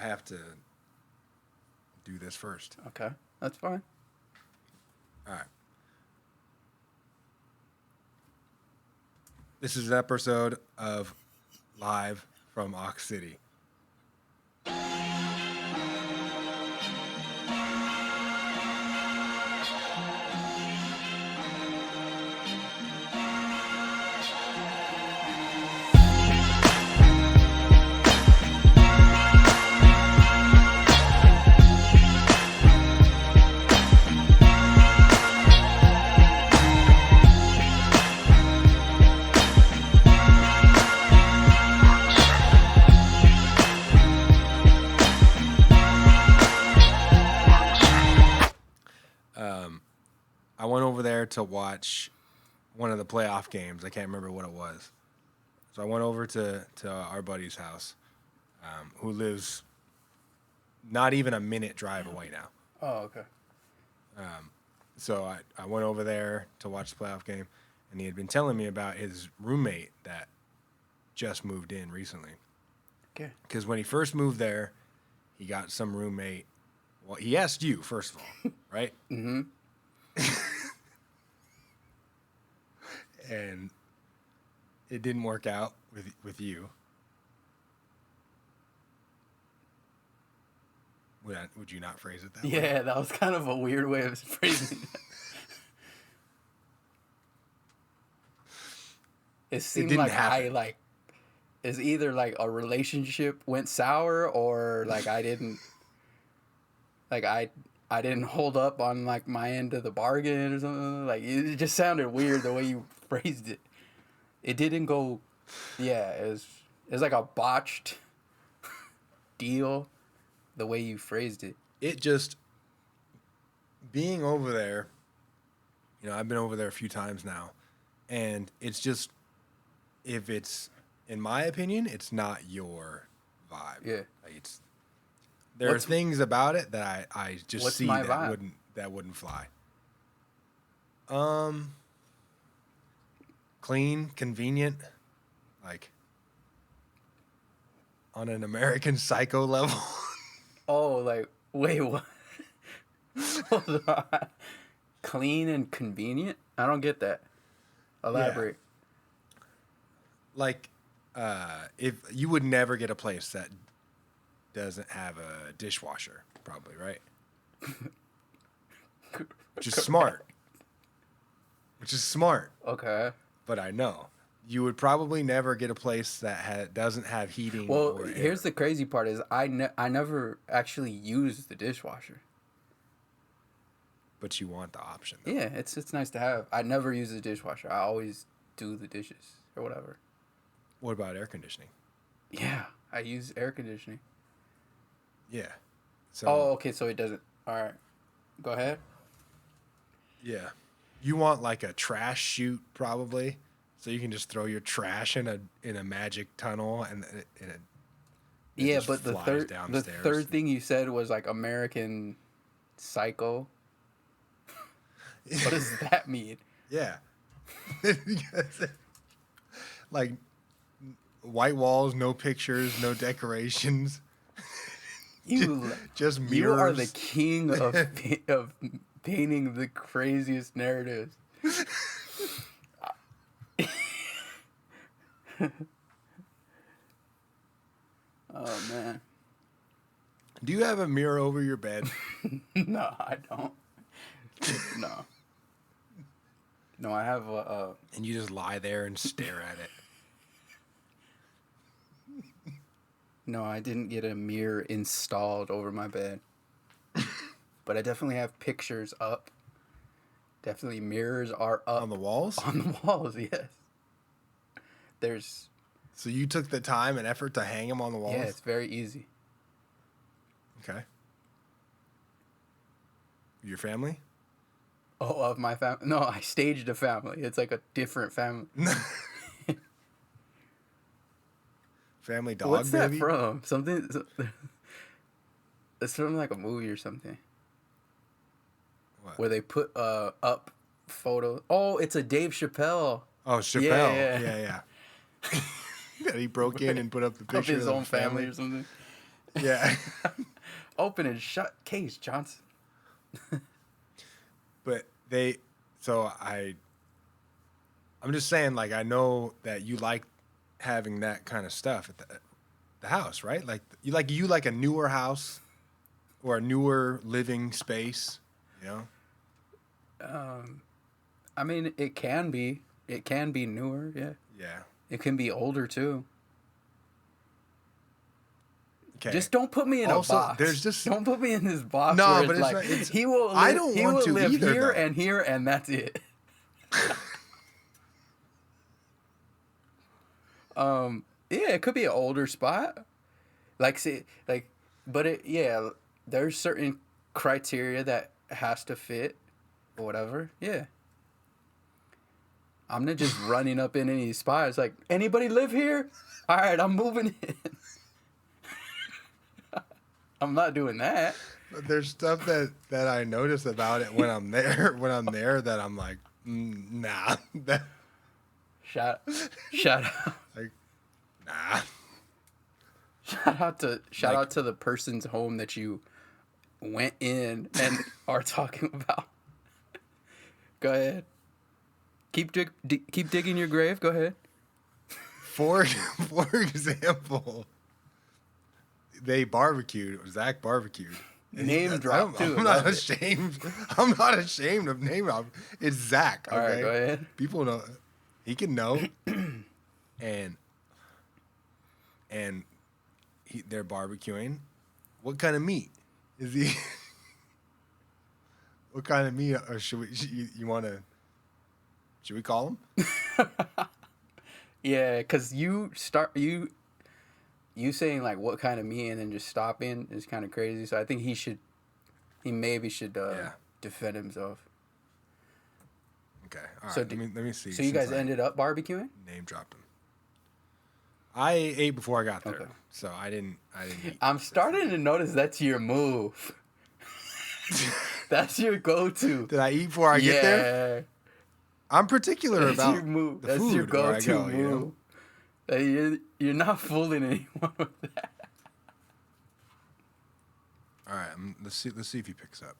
I have to do this first. Okay, that's fine. All right. This is an episode of Live from Ox City. I went over there to watch one of the playoff games. I can't remember what it was. So I went over to our buddy's house, who lives not even a minute drive away now. Oh, okay. So I went over there to watch the playoff game, and he had been telling me about his roommate that just moved in recently. Okay. Because when he first moved there, he got some roommate. Well, he asked you, first of all, right? Mm-hmm. And it didn't work out with you. Would you not phrase it that way? Yeah, that was kind of a weird way of phrasing it. It seemed like happen. it's either like a relationship went sour or like I didn't hold up on like my end of the bargain or something. Like it just sounded weird the way you phrased it. It didn't go. Yeah, it was like a botched deal. The way you phrased it. It just being over there. You know, I've been over there a few times now, and it's just, if it's, in my opinion, it's not your vibe. Yeah. Like there are things about it that I just see my that vibe? wouldn't fly. Clean, convenient, like on an American Psycho level. Oh, like wait, what? Hold on. Clean and convenient? I don't get that. Elaborate. Yeah. Like, if you would never get a place that doesn't have a dishwasher, probably, right? Which is smart. Okay. But I know you would probably never get a place that doesn't have heating. Well, or air. here's the crazy part: is I never actually use the dishwasher. But you want the option, though. Yeah, it's nice to have. I never use the dishwasher. I always do the dishes or whatever. What about air conditioning? Yeah, I use air conditioning. Yeah. So. Oh, okay. So it doesn't. All right. Go ahead. Yeah. You want like a trash chute, probably, so you can just throw your trash in a magic tunnel and it yeah, just but the third thing you said was like American Psycho. What does that mean? Yeah. Like white walls, no pictures, no decorations. Just mirrors. You are the king of painting the craziest narratives. Oh man. Do you have a mirror over your bed? No, I don't. No. No, I have a. And you just lie there and stare at it. No, I didn't get a mirror installed over my bed. But I definitely have pictures up. Definitely mirrors are up. On the walls? On the walls, yes. There's... So you took the time and effort to hang them on the walls? Yeah, it's very easy. Okay. Your family? Oh, of my family? No, I staged a family. It's like a different family. Family dog, What's that maybe? from? Something... It's from like a movie or something. What? Where they put up photos. Oh, it's a Dave Chappelle. Oh, Chappelle. Yeah. That he broke in and put up the picture of his own family or something. Yeah. Open and shut case, Johnson. But I'm just saying, like, I know that you like having that kind of stuff at the house, right? Like you like a newer house or a newer living space, you know? I mean, it can be newer. Yeah, Yeah. it can be older too. Okay. Just don't put me in a box. Don't put me in this box. No, where but it's like he will. I don't he want will to live either, here though. and here, and that's it. Yeah, it could be an older spot. Like, see, like, but there's certain criteria that has to fit, or whatever. Yeah. I'm not just running up in any spots like, anybody live here? All right, I'm moving in. I'm not doing that. But there's stuff that I notice about it when I'm there that I'm like, nah. That, Shout out. like, nah. Shout out to the person's home that you went in and are talking about. Go ahead. Keep digging your grave. Go ahead. For example, they barbecued. Zach barbecued. Name drop too. I'm not ashamed. I'm not ashamed of name drop. It's Zach. Okay? All right, go ahead. People know. He can know. and they're barbecuing. What kind of meat is he? What kind of meat? Or should we? You want to? Should we call him? Yeah, because you saying like what kind of meat and then just stopping is kind of crazy. So I think he maybe should defend himself. Okay. All right. So let me see. So you guys ended up barbecuing? Name dropped him. I ate before I got there, Okay. so I didn't eat. I'm starting to notice that's your move. That's your go-to. Did I eat before I get there? I'm particular That's about your move. the That's food your where I go-to go, move. you know? You're not fooling anyone with that. All right, let's see if he picks up.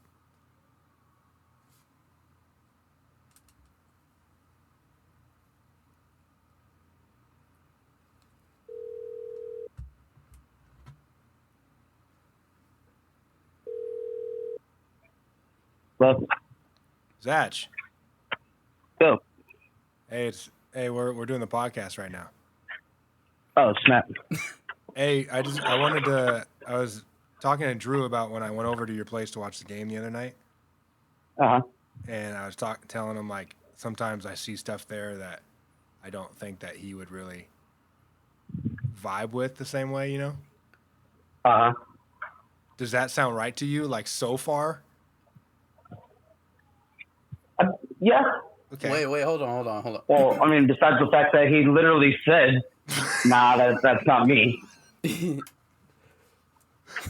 Well, Zach, go. hey, we're doing the podcast right now. Oh, snap. Hey, I was talking to Drew about when I went over to your place to watch the game the other night, Uh-huh. and I was telling him like sometimes I see stuff there that I don't think that he would really vibe with the same way, you know? Uh-huh. Does that sound right to you? Like so far? Yeah. Okay. Wait, hold on. Well, I mean, besides the fact that he literally said, nah, that's not me.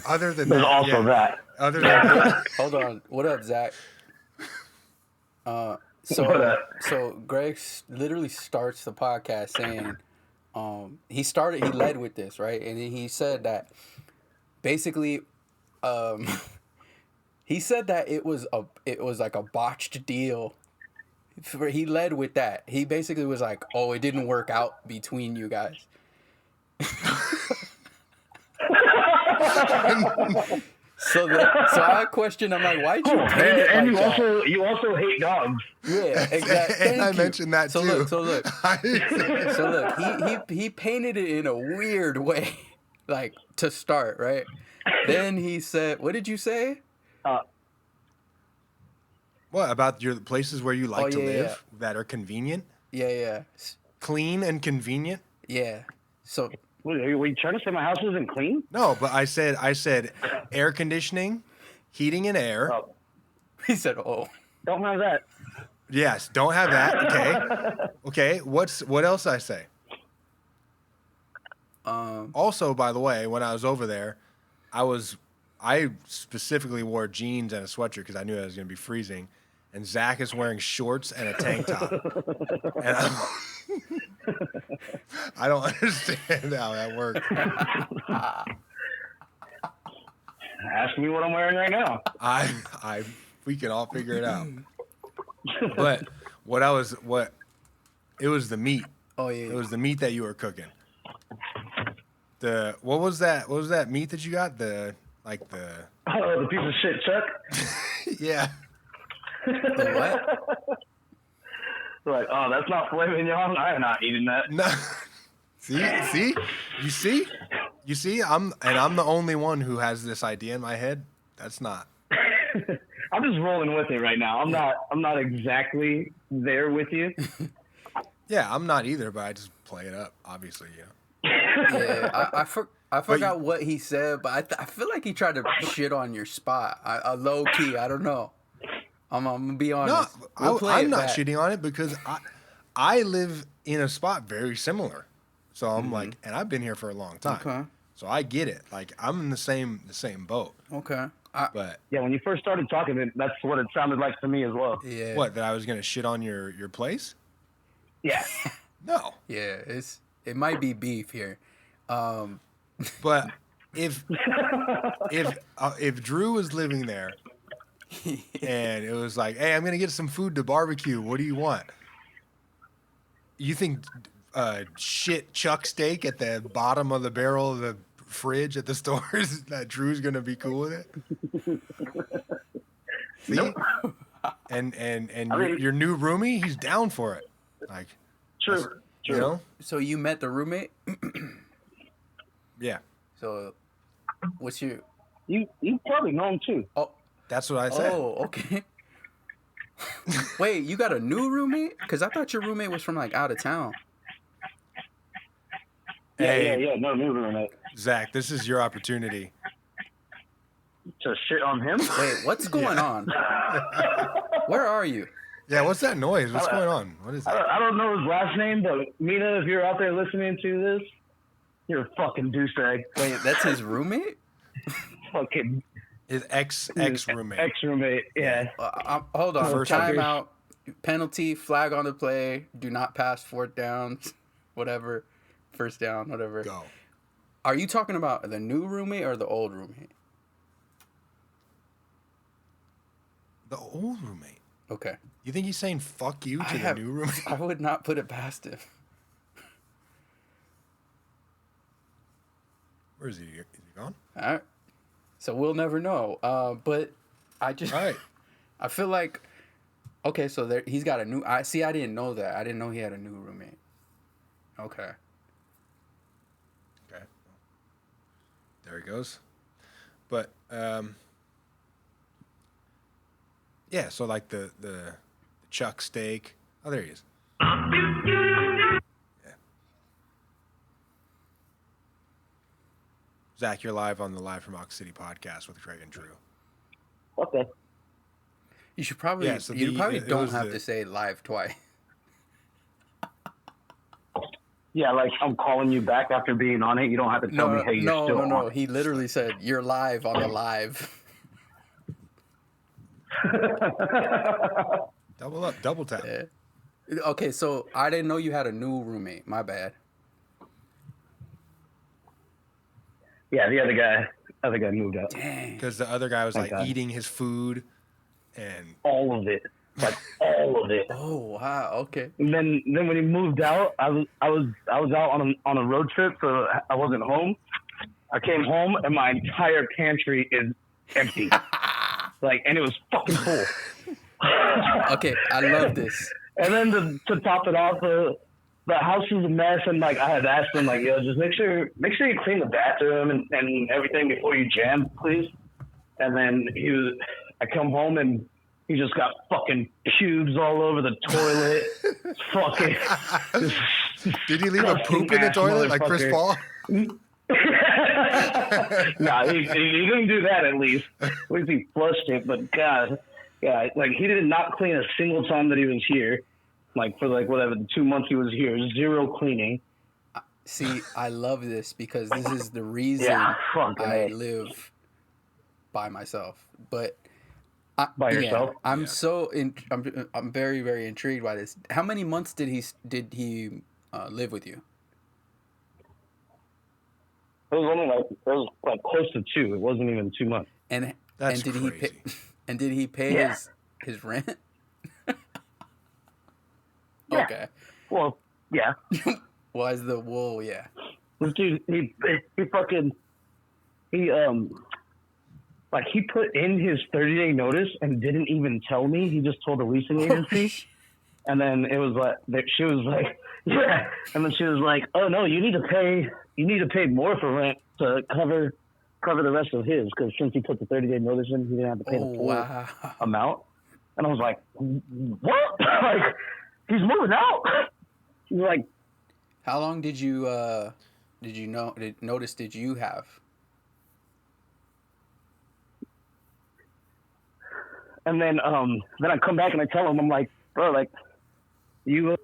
Other than There's that, also that. Other than that, Hold on. What up, Zach? What So up? Greg literally starts the podcast saying, he led with this, right? And he said that basically, he said that it was like a botched deal. He led with that. He basically was like, "Oh, it didn't work out between you guys." So I questioned. I'm like, "Why'd you paint it And like that?" you also hate dogs. Yeah, exactly. and I mentioned that too. So look, he painted it in a weird way, like to start, right? Then he said, "What did you say?" What about your places where you like to live yeah. that are convenient, Yeah, clean and convenient? Yeah. So Wait, are you trying to say my house isn't clean? No, but I said air conditioning, heating and air. Oh, he said, "Oh, don't have that. Yes, don't have that. Okay. What else I say? Also, by the way, when I was over there, I specifically wore jeans and a sweatshirt because I knew I was going to be freezing, and Zach is wearing shorts and a tank top, and I don't understand how that works. Ask me what I'm wearing right now. We can all figure it out. But it was the meat. Oh yeah. It was the meat that you were cooking. What was that meat that you got? The piece of shit Chuck. Yeah. The what? Like, oh, that's not filet mignon. I am not eating that. No. You see. I'm the only one who has this idea in my head. That's not. I'm just rolling with it right now. I'm not exactly there with you. Yeah, I'm not either, but I just play it up. Obviously, Yeah, I forgot what he said, but I feel like he tried to shit on your spot. Low key, I don't know. I'm gonna be honest. No, I'm not shitting on it because I live in a spot very similar. So I'm like, and I've been here for a long time. Okay. So I get it. Like I'm in the same boat. Okay. But yeah, when you first started talking, that's what it sounded like to me as well. Yeah. What, that I was gonna shit on your place? Yeah. No. Yeah, it might be beef here. But if Drew was living there and it was like, hey, I'm gonna get some food to barbecue. What do you want? You think shit chuck steak at the bottom of the barrel of the fridge at the stores that Drew's gonna be cool with it? See? Nope. And your new roomie, he's down for it. Like, true. You know? So you met the roommate? Yeah. So what's your... You probably know him too. Oh, that's what I said. Oh, okay. Wait, you got a new roommate? Because I thought your roommate was from like out of town. Yeah, no new roommate. Zach, this is your opportunity to shit on him. Wait, what's going on? Where are you? Yeah, what's that noise? What's going on? What is that? I don't know his last name, but Mina, if you're out there listening to this, you're a fucking douchebag. Wait, that's his roommate? Fucking his ex roommate. Ex roommate, yeah. Hold on. First Time out. Penalty. Flag on the play. Do not pass fourth downs. Whatever. First down. Whatever. Go. Are you talking about the new roommate or the old roommate? The old roommate. Okay. You think he's saying fuck you to the new roommate? I would not put it past him. Where is he? Is he gone? All right. So we'll never know. But I just... All right. I feel like... Okay, so there he's got a new... I didn't know that. I didn't know he had a new roommate. Okay. Okay. There he goes. But, yeah, so like the chuck steak. Oh, there he is. Yeah. Zach, you're live on the Live from Ox City podcast with Craig and Drew. Okay. You should probably... Yeah, so you probably don't have the... to say live twice. Yeah, like I'm calling you back after being on it. You don't have to tell me, hey, you're still on. No. He literally said, you're live on the live. Double up, double tap. Yeah. Okay, so I didn't know you had a new roommate. My bad. Yeah, the other guy moved out. Dang. Because the other guy was Thank like God. eating his food and All of it. Like all of it. Oh wow. Okay. And then when he moved out, I was out on a road trip, so I wasn't home. I came home and my entire pantry is empty. And it was fucking full. Okay, I love this. And then to top it off, the house was a mess, and I had asked him yo, just make sure you clean the bathroom and everything before you jam, please. And then I come home and he just got fucking pubes all over the toilet. Fucking. Did he leave a poop in the toilet like Chris Paul? Nah, he didn't do that at least. At least he flushed it, but God, yeah, he did not clean a single time that he was here. For whatever, the 2 months he was here, zero cleaning. See, I love this because this is the reason I live by myself. But by yourself, I'm I'm very, very intrigued by this. How many months did he live with you? It was like close to 2. It wasn't even 2 months. And That's did crazy. he pay? And did he pay Yeah. his rent? Yeah. Okay. Well, yeah. Why is the wool? Yeah. This dude, he fucking, like he put in his 30-day notice and didn't even tell me. He just told the leasing agency. And then it was like, she was like, yeah. And then she was like, oh no, you need to pay more for rent to cover the rest of his. Cause since he put the 30-day notice in, he didn't have to pay the full amount. And I was like, what? Like, he's moving out. She's like, how long did you notice did you have? and then I come back and I tell him, I'm like, bro, like, you.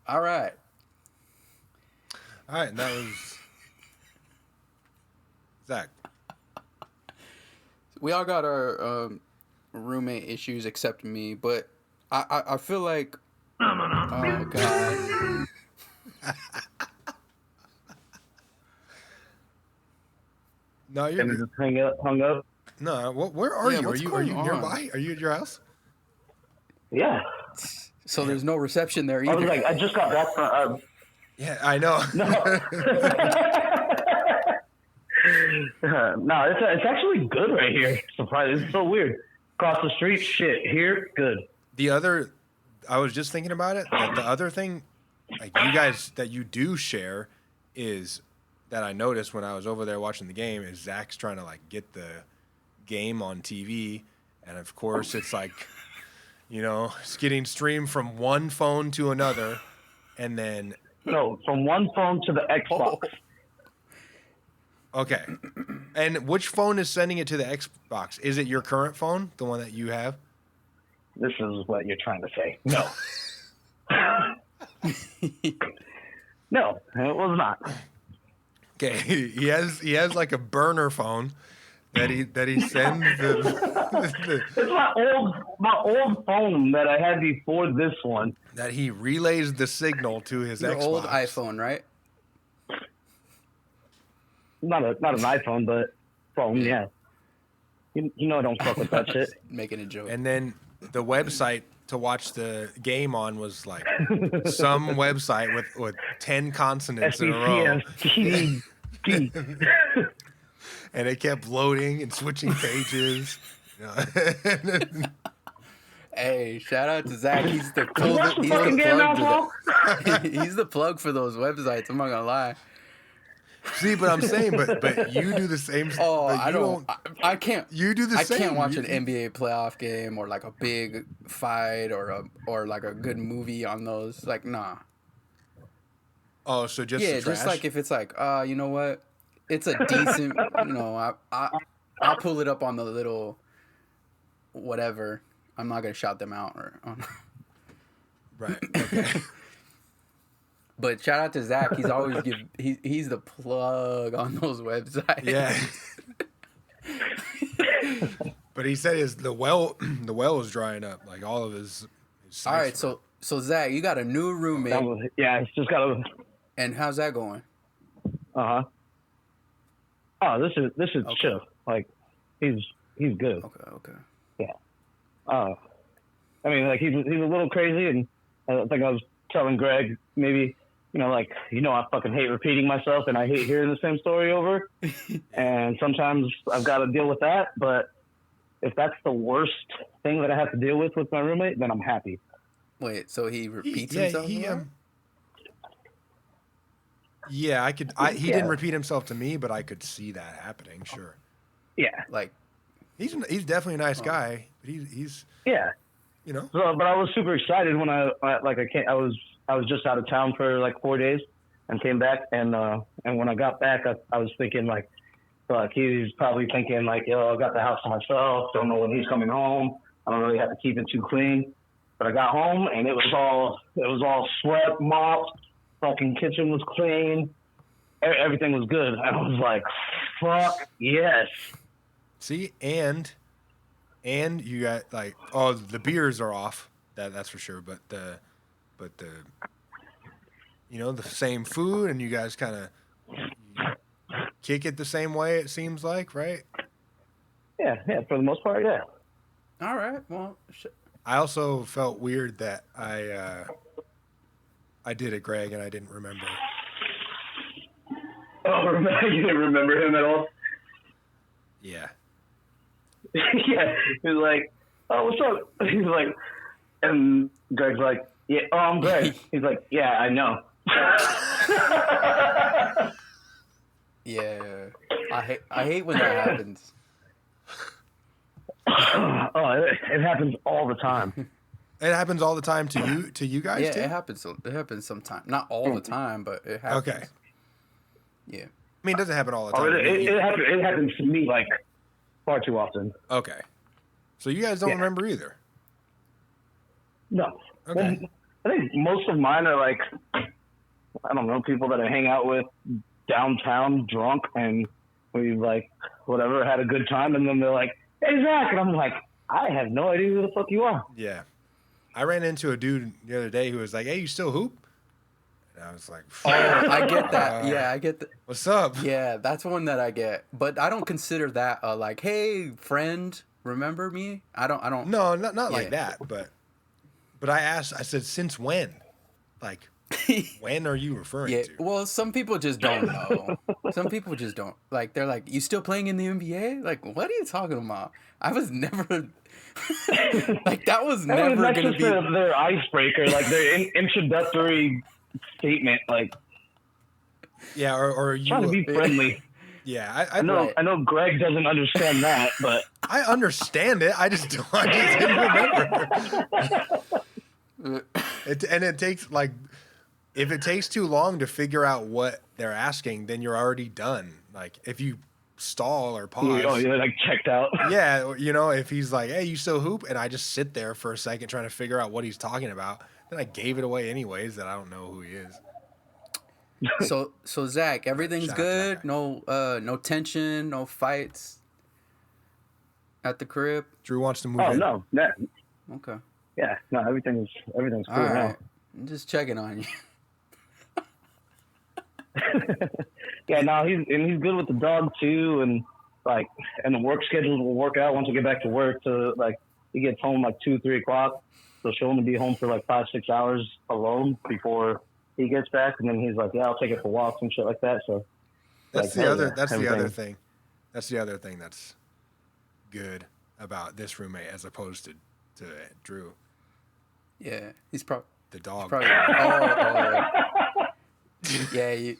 All right. All right, and that was Zach. We all got our roommate issues except me, but I feel like oh god. No, you're And just hung up. no. Where are Yeah, you? what's Are going you on? nearby? Are you at your house? Yeah. So there's no reception there I either. was like, I just got back from. Yeah, I know. No. No, it's actually good right here. Surprise! It's so weird. Across the street, shit. Here, good. The other, I was just thinking about it. That the other thing, like you guys, that you do share, is that I noticed when I was over there watching the game is Zach's trying to like get the game on TV, and of course it's like, you know, it's getting streamed from one phone to another, and then No, from one phone to the Xbox. okay, and which phone is sending it to the Xbox? Is it your current phone, the one that you have? This is what you're trying to say. No. No, it was not. Okay, he has like a burner phone that he sends the It's my old phone that I had before this one. that he relays the signal to his Your Xbox. old iPhone, right? Not an iPhone, but phone. Yeah. You know I don't fuck with that shit. Making a joke. And then the website to watch the game on was like some website with 10 consonants in a row. SBCST. And it kept loading and switching pages. You know? Hey, shout out to Zach. He's the You watch the fucking game now, Paul? He's the plug for those websites. I'm not gonna lie. See, but I'm saying, but you do the same. Oh, but I you don't. I can't. You do the I same. can't watch You- an NBA playoff game or like a big fight or like a good movie on those. Like, nah. Oh, so just Yeah, the trash? just like if it's like, you know what, it's a decent. You know, I'll pull it up on the little whatever. I'm not gonna shout them out or. right. Okay. But shout out to Zach. He's always he's the plug on those websites. Yeah. But he said the well was drying up. Like all of his sites All right, were- so Zach, you got a new roommate, Yeah, it's just got a. and how's that going? Oh, this is Okay. chill. Like, he's good. Okay. I mean, like he's a little crazy, and I think I was telling Greg maybe, I fucking hate repeating myself, and I hate hearing the same story over, and sometimes I've got to deal with that. But if that's the worst thing that I have to deal with my roommate, then I'm happy. Wait, so he repeats yeah, himself? he a lot? yeah, he Yeah. didn't repeat himself to me, but I could see that happening. Sure, Yeah, Like, he's definitely a nice guy, but he's yeah. So So, but I was super excited when I was just out of town for like 4 days and came back, and when I got back, I was thinking like, fuck, he's probably thinking like, yo, I got the house to myself, don't know when he's coming home, I don't really have to keep it too clean. But I got home and it was all swept, mopped, fucking kitchen was clean, everything was good. And I was like, fuck yes. see, and you got like, oh, the beers are off. That's for sure. But the the same food, and you guys kind of kick it the same way. It seems like, right? Yeah, for the most part, yeah. All right. Well, I also felt weird that I did it, Greg, and I didn't remember. Oh, you didn't remember him at all? Yeah. Yeah, he was like, "Oh, what's up?" He's like, and Greg's like, "Yeah, oh, I'm Greg." He's like, "Yeah, I know." yeah. I hate when that happens. Oh, it happens all the time. It happens all the time to you guys Yeah, too? it happens. It happens sometimes. Not all the time, but it happens. Okay. Yeah. I mean, it doesn't happen all the time. Oh, it happens to me like far too often. Okay. So you guys don't remember either? No. Okay. Well, I think most of mine are like, I don't know, people that I hang out with downtown drunk, and we like, whatever, had a good time, and then they're like, "Hey, Zach," and I'm like, I have no idea who the fuck you are. Yeah. I ran into a dude the other day who was like, "Hey, you still hoop?" And I was like, Oh, I get that. Yeah, I get that. "What's up?" Yeah, that's one that I get. But I don't consider that like, "Hey, friend, remember me?" I don't. No, not like that, but I asked, I said, "Since when?" Like, when are you referring Yeah, to? well, some people just don't know. Some people just don't. Like, they're like, "You still playing in the NBA?" Like, what are you talking about? I was never like that was never that's gonna just be their icebreaker, like their introductory statement, like Yeah, or you trying to be friendly. Yeah, I know. Right. I know Greg doesn't understand that, but I understand it. I just didn't remember. It takes like, if it takes too long to figure out what they're asking, then you're already done. Like, if you stall or pause. oh, you're like checked out. Yeah, you know, if he's like, "Hey, you still hoop?" and I just sit there for a second trying to figure out what he's talking about, then I gave it away anyways that I don't know who he is. So Zach, everything's Shout out to that good. guy. No tension, no fights at the crib. Drew wants to move Oh in. no, Okay. yeah, no, everything's cool All right. now. I'm just checking on you. Yeah, no, he's good with the dog too, and like, and the work schedule will work out once we get back to work. To like, he gets home like 2-3 o'clock, so she'll only be home for like 5-6 hours alone before he gets back, and then he's like, "Yeah, I'll take it for walks and shit like that." So That's like, the other. yeah, That's the other everything. thing. That's the other thing that's good about this roommate as opposed to Drew, Yeah, he's probably the dog. Oh. Yeah, you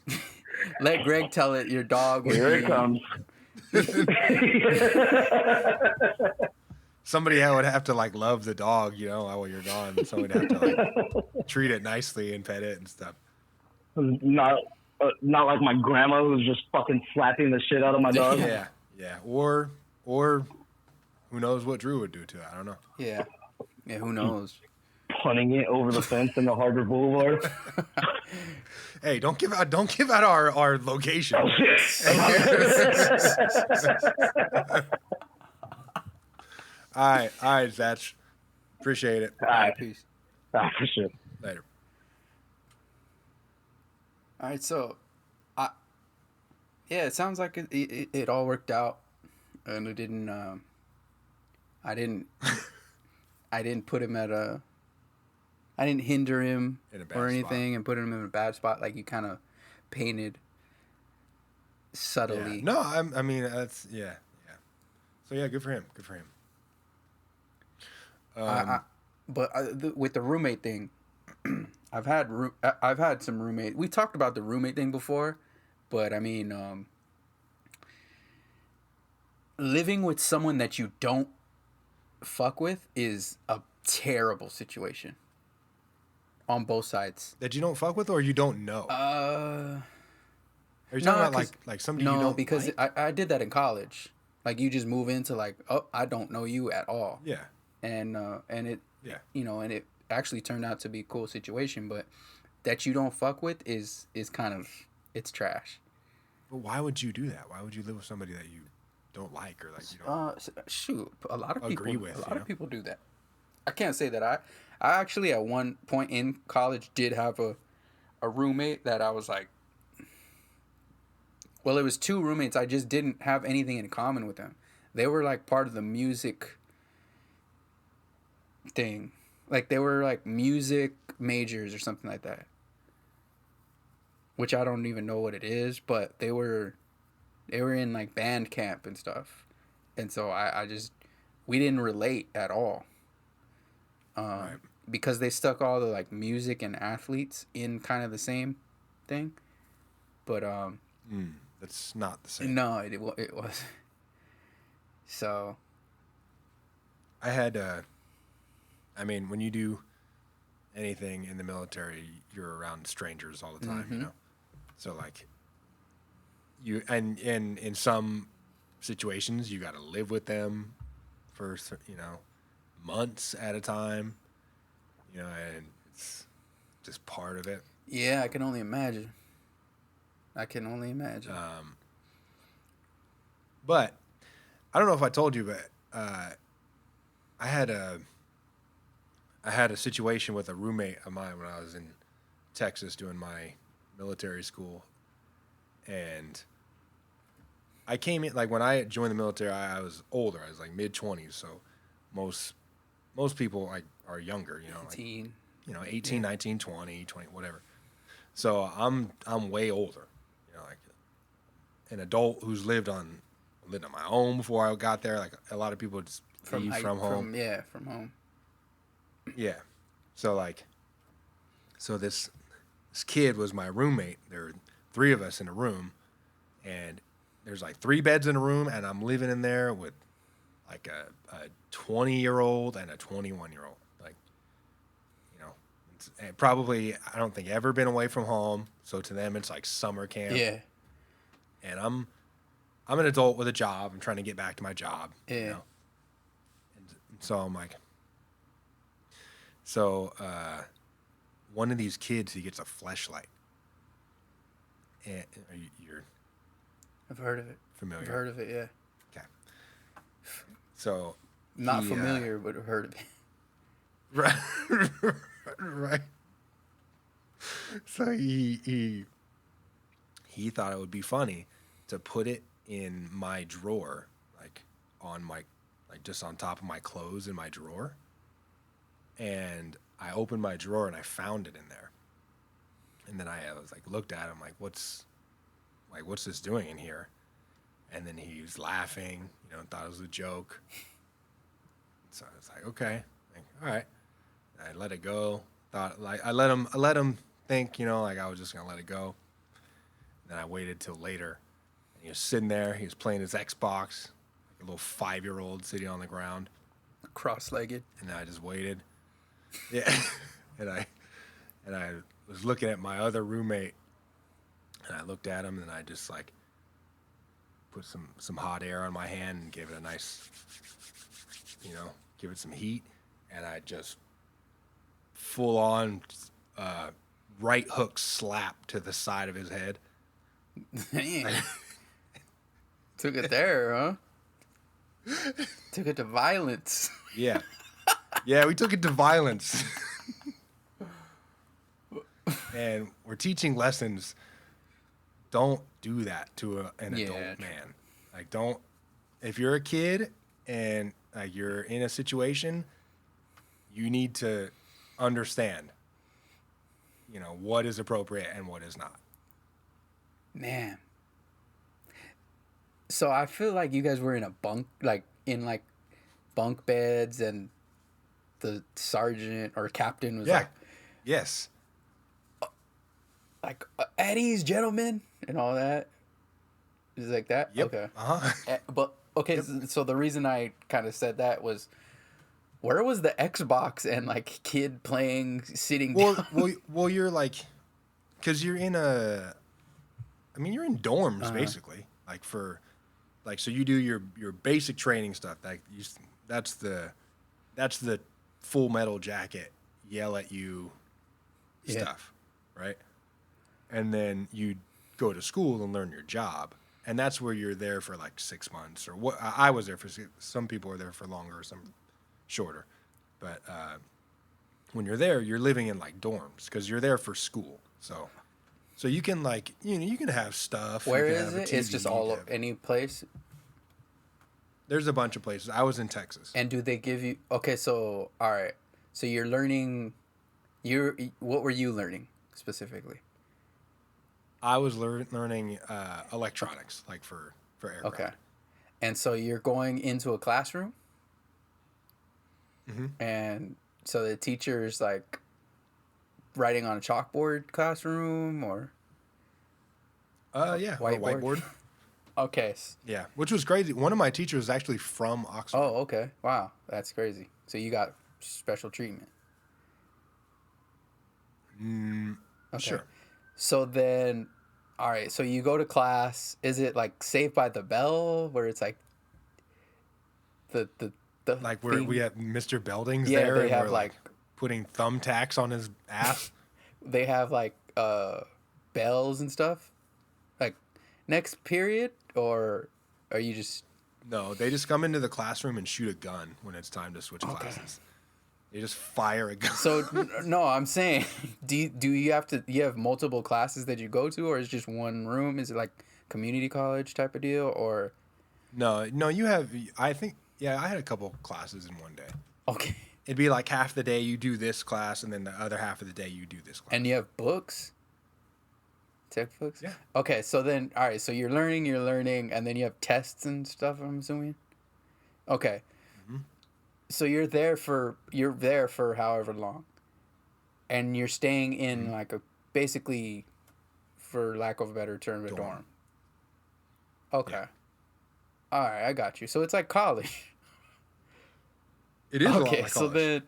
let Greg tell it. Your dog. Here it comes. Somebody would have to like love the dog, you know, while you're gone. Somebody would have to like treat it nicely and pet it and stuff. Not like my grandma who's just fucking slapping the shit out of my dog. Yeah, yeah. Or who knows what Drew would do to it? I don't know. Yeah. Who knows? Punting it over the fence in the Harbor Boulevard. Hey, don't give out our location. Oh, shit. All right, Zach. Appreciate it. All right. Peace. For sure. Later. All right, so, it sounds like it all worked out, and it didn't. I didn't put him I didn't hinder him In a bad or anything and put him in a bad spot like you kind of painted subtly. Yeah. No, I mean that's yeah. So yeah, good for him. Good for him. With the roommate thing, I've had some roommate. We talked about the roommate thing before, but I mean, living with someone that you don't fuck with is a terrible situation on both sides. That you don't fuck with or you don't know. Are you talking about like somebody you don't because like? I did that in college. Like you just move into like, oh, I don't know you at all. Yeah. And it Yeah. and it actually turned out to be a cool situation, but that you don't fuck with is kind of, it's trash. But why would you do that? Why would you live with somebody that you don't like or like you don't Shoot, a lot of people agree with? A lot of people do that. I can't say that I actually at one point in college did have a roommate that I was like, Well, it was two roommates. I just didn't have anything in common with them. They were like part of the music thing. Like they were like music majors or something like that. Which I don't even know what it is, but they were in like band camp and stuff. And so I just we didn't relate at all. Right. Because they stuck all the like music and athletes in kind of the same thing. But That's not the same. no, it was. So I had, I mean, when you do anything in the military, you're around strangers all the time, you know? So, like, and in some situations, you got to live with them for, you know, months at a time, you know, and it's just part of it. yeah, I can only imagine. But I don't know if I told you, but I had a situation with a roommate of mine when I was in Texas doing my military school, and I came in like when I joined the military, I was older. I was like mid-20s, so most people like are younger, you know, like 18. 18, 19, 20, whatever. So I'm way older, you know, like an adult who's lived on my own before I got there. Like a lot of people just leave from home. From home. Yeah. So this kid was my roommate. There were 3 of us in a room, and there's like 3 beds in a room, and I'm living in there with like a 20-year-old and a 21-year-old. Like, you know, and probably I don't think ever been away from home. So to them, it's like summer camp. Yeah. And I'm an adult with a job. I'm trying to get back to my job. Yeah. You know? And so I'm like, so one of these kids, he gets a fleshlight. And you're I've heard of it. familiar. I've heard of it, yeah. Okay. So Not familiar, but I've heard of it. Right. Right. So he thought it would be funny to put it in my drawer, like just on top of my clothes in my drawer. And I opened my drawer and I found it in there. And then I was like, looked at him like, what's this doing in here? And then he was laughing, you know, thought it was a joke. So I was like, okay, like, all right. I let it go. Thought like I let him think, you know, like I was just gonna let it go. Then I waited till later. And he was sitting there. He was playing his Xbox, like a little 5-year-old sitting on the ground. Cross-legged. And I just waited. Yeah. and I was looking at my other roommate, and I looked at him, and I just like put some hot air on my hand and gave it a nice, you know, give it some heat, and I just full on right hook slap to the side of his head. Dang. Took it there, huh? Took it to violence. Yeah. Yeah, we took it to violence. And we're teaching lessons. Don't do that to an adult man. Like, don't. If you're a kid and like you're in a situation, you need to understand, you know, what is appropriate and what is not. Man. So I feel like you guys were in a bunk, like in like bunk beds, and the sergeant or captain was Yes. Like at ease, gentlemen, and all that. Is it like that? Yep. Okay. Uh-huh. But okay, Yep. so the reason I kind of said that was, where was the Xbox and like kid playing sitting down? Well, you're like, because you're in you're in dorms basically. Like so you do your basic training stuff. Like that's the Full Metal Jacket yell at you stuff, right? And then you go to school and learn your job, and that's where you're there for like 6 months or what. I was there for some people are there for longer, some shorter, but when you're there, you're living in like dorms because you're there for school. So So you can like you can have stuff. Where you can is have a it? It's TV, just you all can have- any place. There's a bunch of places. I was in Texas. And do they give you? Okay, so all right. So you're learning. What were you learning specifically? I was learning electronics, like for aircraft. Okay, and so you're going into a classroom, and so the teacher's like writing on a chalkboard classroom or Yeah, whiteboard? whiteboard. Okay. Yeah, which was crazy. One of my teachers was actually from Oxford. Oh, okay. Wow, that's crazy. So you got special treatment. Okay. Sure. So then, all right. So you go to class. Is it like Saved by the Bell, where it's like the Like where thing- we have Mr. Belding's Yeah, there, they and have, we're like- putting thumbtacks on his ass. they have like bells and stuff, like next period, or are you just No, they just come into the classroom and shoot a gun when it's time to switch classes. They just fire a gun. so no? I'm saying, do you have multiple classes that you go to, or is it just one room? Is it like community college type of deal, or No, you have. I think I had a couple classes in one day. okay? It'd be like half the day you do this class, and then the other half of the day you do this class. And you have books, textbooks. Yeah. Okay, so then all right, so you're learning, and then you have tests and stuff. I'm assuming. Okay. So you're there for however long, and you're staying in like a basically, for lack of a better term, a dorm. Okay. Yeah. All right, I got you. So it's like college. It is a lot Okay, like so college. then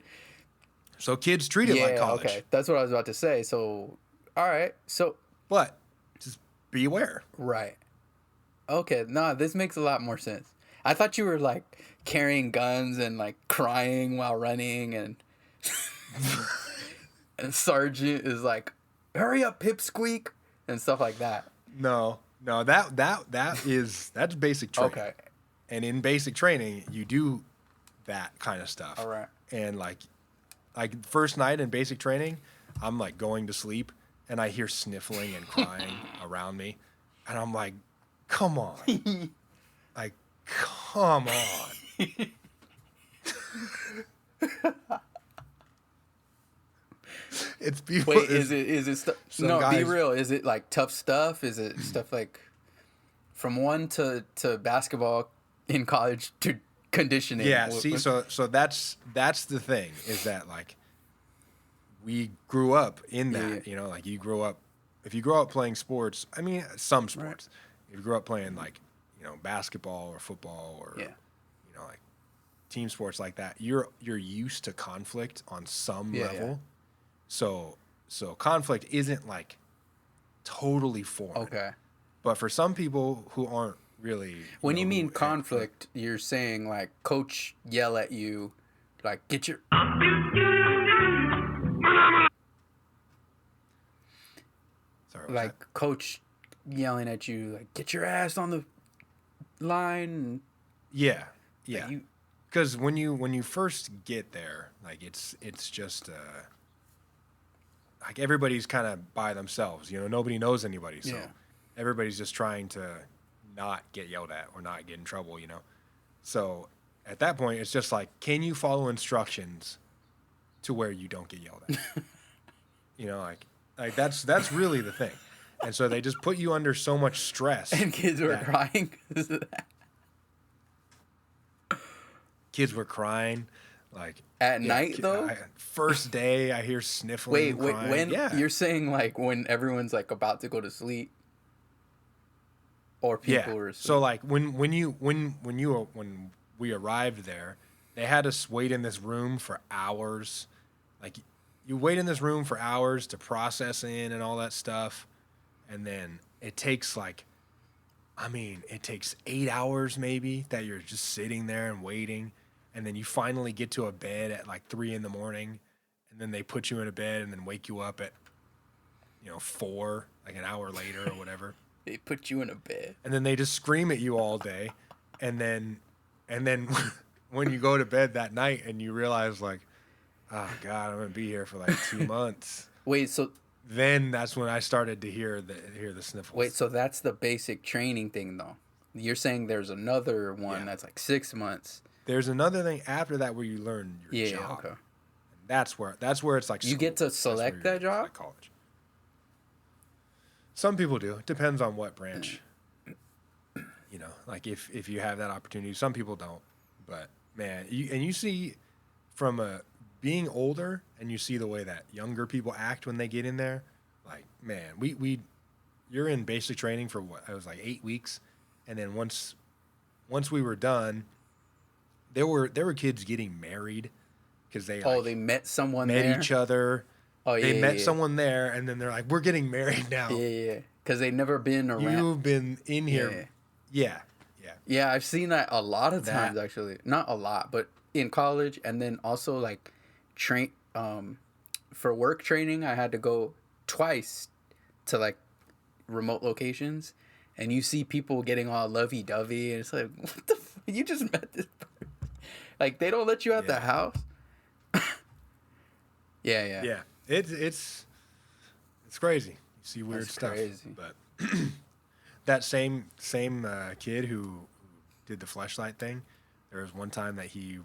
So kids treat it like college. okay, that's what I was about to say. So, all right, so But just beware. right, okay, no, this makes a lot more sense. I thought you were like carrying guns and like crying while running, and and sergeant is like, "Hurry up, pipsqueak," and stuff like that. No, that's basic training. Okay, And in basic training, you do that kind of stuff. all right. And like first night in basic training, I'm like going to sleep and I hear sniffling and crying around me, and I'm like, come on, like come on. It's people. Wait, is it some no? Be guys- real. Is it like tough stuff? Is it stuff like from one to basketball in college to conditioning? Yeah, What- see, what- so that's the thing, is that like we grew up in that, Yeah. like you grow up, if you grow up playing sports, I mean some sports, if you grew up playing like, basketball or football or Yeah. like team sports like that, you're used to conflict on some Yeah, level. yeah. So conflict isn't like totally foreign. Okay. But for some people who aren't really When you who- mean conflict, you're saying like coach yell at you, like get your Sorry, what was like coach yelling at you like get your ass on the line. Yeah, Like, yeah. you, Because when you first get there, like it's just like everybody's kind of by themselves. Nobody knows anybody, so Yeah. everybody's just trying to not get yelled at or not get in trouble. So at that point, it's just like, can you follow instructions to where you don't get yelled at? Like that's really the thing. And so they just put you under so much stress. and kids were that- crying 'cause of that. Kids were crying, like At night though. First day, I hear sniffling. Wait, and wait, crying. when Yeah, you're saying like when everyone's like about to go to sleep, or people were asleep. So like when we arrived there, they had us wait in this room for hours. Like you wait in this room for hours to process in and all that stuff, and then it takes it takes 8 hours maybe that you're just sitting there and waiting, and then you finally get to a bed at like 3 a.m, and then they put you in a bed and then wake you up at 4, like an hour later or whatever. They put you in a bed. And then they just scream at you all day, and then when you go to bed that night and you realize like, oh God, I'm gonna be here for like 2 months. Wait, so then that's when I started to hear the sniffles. Wait, so that's the basic training thing, though. You're saying there's another one that's like 6 months. There's another thing after that where you learn your job. Okay. That's where it's like You school. get to select that job? Like college. Some people do. It depends on what branch. You know, like if you have that opportunity. Some people don't. But man, you see from being older, and you see the way that younger people act when they get in there. Like, man, you're in basic training for what? It was like 8 weeks, and then once we were done, there were kids getting married because they met someone there? each other. Oh, yeah. They met someone there, and then they're like, "We're getting married now." Yeah. Because they've never been around. You've been in here. Yeah. Yeah, I've seen that a lot of times, actually. Not a lot, but in college, and then also like for work training, I had to go twice to like remote locations, and you see people getting all lovey-dovey, and it's like, what the you just met this person. Like, they don't let you out the house. Yeah. It's crazy. You see weird stuff. Crazy. But that same kid who did the fleshlight thing, there was one time that he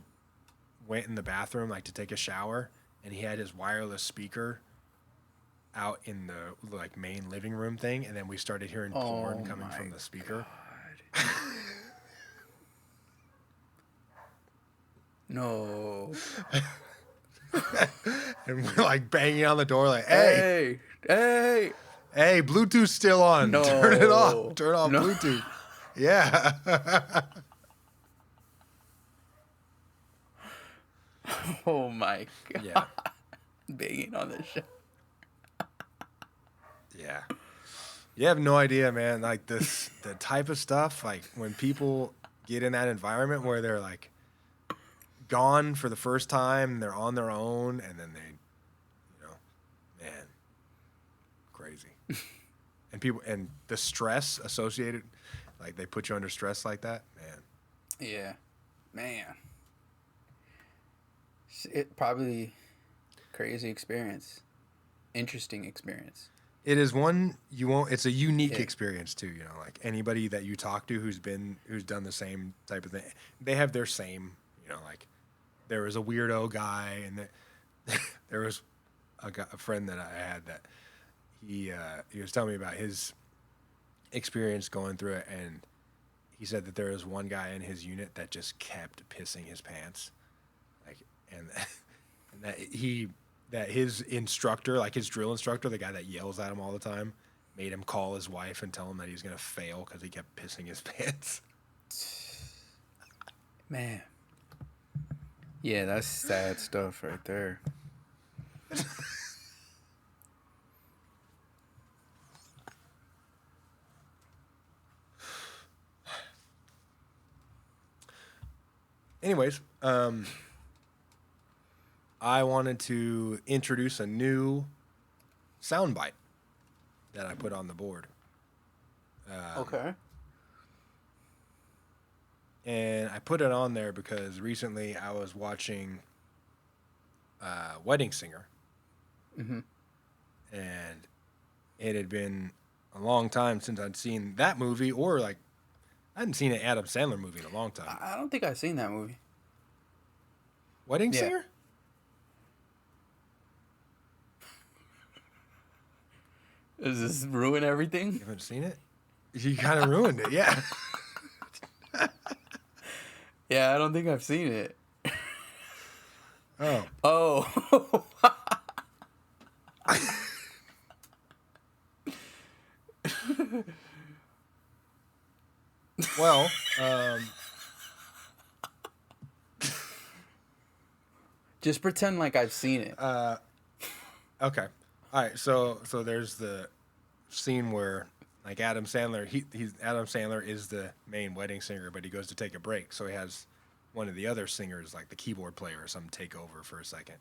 went in the bathroom like to take a shower, and he had his wireless speaker out in the like main living room thing, and then we started hearing porn coming from the speaker. No. And we're like banging on the door like, Hey, Bluetooth's still on. No. Turn it off. Turn off No. Bluetooth. Yeah. oh my god. Yeah. Banging on the show. Yeah. You have no idea, man. Like the type of stuff, like when people get in that environment where they're like gone for the first time, they're on their own, and then they, man, crazy. And the stress associated, like they put you under stress like that, man. Yeah. Man. It probably crazy experience. Interesting experience. It is one it's a unique experience too, like anybody that you talk to who's done the same type of thing, they have their same, like there was a weirdo guy, and there was a friend that I had that he was telling me about his experience going through it, and he said that there was one guy in his unit that just kept pissing his pants, like, and that his instructor, like his drill instructor, the guy that yells at him all the time, made him call his wife and tell him that he's going to fail because he kept pissing his pants. Man. Yeah, that's sad stuff right there. Anyways, I wanted to introduce a new soundbite that I put on the board. Okay. And I put it on there because recently I was watching Wedding Singer. Mm-hmm. And it had been a long time since I'd seen that movie, or like I hadn't seen an Adam Sandler movie in a long time. I don't think I've seen that movie. Wedding Singer? Does this ruin everything? You haven't seen it? You kind of ruined it, yeah. Yeah, I don't think I've seen it. Oh. Oh. Well, Just pretend like I've seen it. okay. All right, so there's the scene where like Adam Sandler, Adam Sandler is the main wedding singer, but he goes to take a break, so he has one of the other singers, like the keyboard player or something, take over for a second.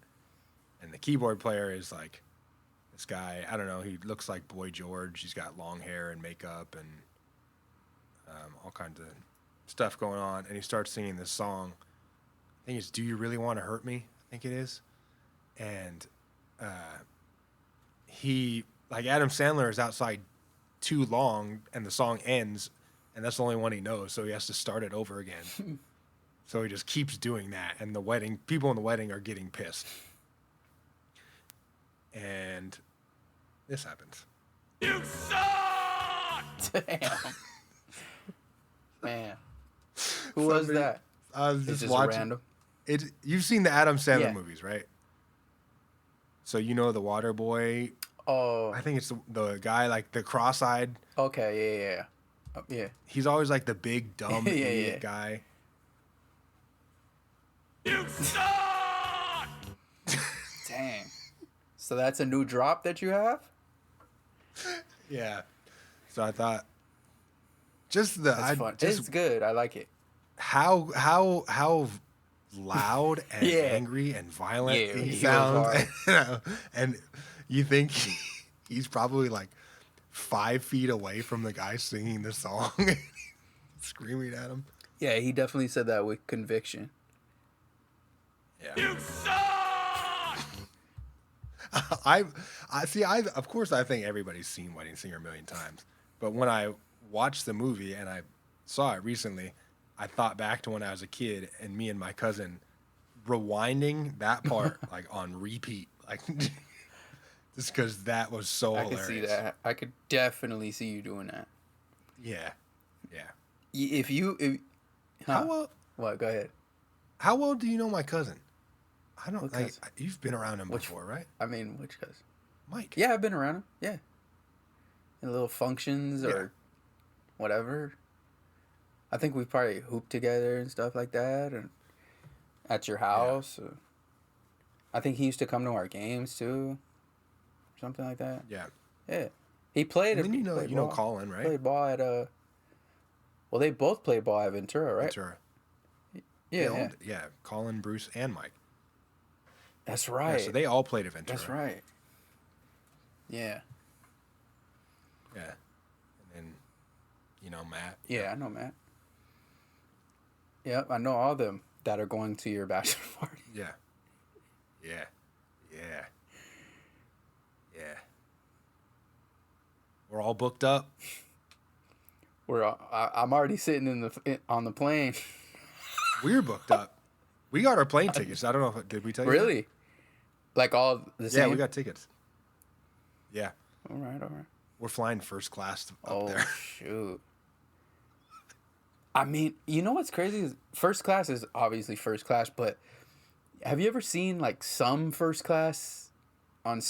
And the keyboard player is like this guy, I don't know, he looks like Boy George. He's got long hair and makeup and all kinds of stuff going on, and he starts singing this song. I think it's "Do You Really Want to Hurt Me?" I think it is. And he like Adam Sandler is outside too long and the song ends and that's the only one he knows, so he has to start it over again. So he just keeps doing that, and people in the wedding are getting pissed. And this happens. You suck! Damn. Man. Who was that? I was It's just just watching. random. You've seen the Adam Sandler Yeah. movies, right? So you know the Water Boy. Oh, I think it's the guy like the cross-eyed. okay. Yeah. Yeah. He's always like the big dumb Yeah, idiot yeah. guy. You suck! Dang. So that's a new drop that you have? Yeah. So I thought, just the That's fun. It's good. I like it. how loud and Yeah. angry and violent Yeah, he he goes sounds, hard. you know, and you think he's probably like 5 feet away from the guy singing the song, screaming at him. Yeah, he definitely said that with conviction. Yeah. You suck! I see. Of course, I think everybody's seen Wedding Singer a million times. But when I watched the movie and I saw it recently, I thought back to when I was a kid and me and my cousin rewinding that part like on repeat, like just because that was so I hilarious. could see that. I could definitely see you doing that. Yeah, yeah. If How well? what? Go ahead. How well do you know my cousin? I don't What like. cousin? You've been around him Which- before, right, I mean, which cousin? Mike? Yeah, I've been around him. Yeah. In little functions or whatever. I think we probably hooped together and stuff like that, and at your house. I think he used to come to our games too, something like that. Yeah. Yeah, he played. And then he played you know ball. Colin, right? Played ball at Well, they both played ball at Ventura, right? Ventura. Yeah, Yeah. Colin, Bruce, and Mike. that's Yeah, right. so they all played at Ventura. That's right. Yeah. Yeah. And then, Matt. Yeah, I know, Matt. Yep, I know all them that are going to your bachelor party. Yeah. Yeah. Yeah. Yeah. We're all booked up. I'm already sitting on the plane. We're booked up. We got our plane tickets. I don't know did we tell you? Really? Like all the that? same? Yeah, we got tickets. Yeah. All right. We're flying first class up Oh, there. shoot. I mean, you know what's crazy is first class is obviously first class, but have you ever seen like some first class on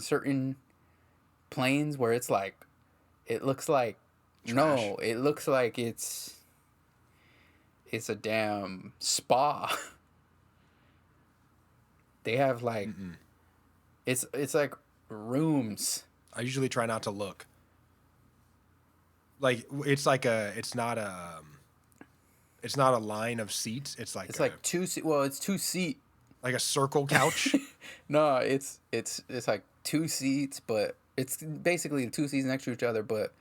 certain planes where it's like it looks like no, it looks like it's a damn spa. They have like it's like rooms. I usually try not to look. Like it's not a line of seats. It's like Like two seat. Well, it's two seat. like a circle couch. No, it's like two seats, but it's basically two seats next to each other, but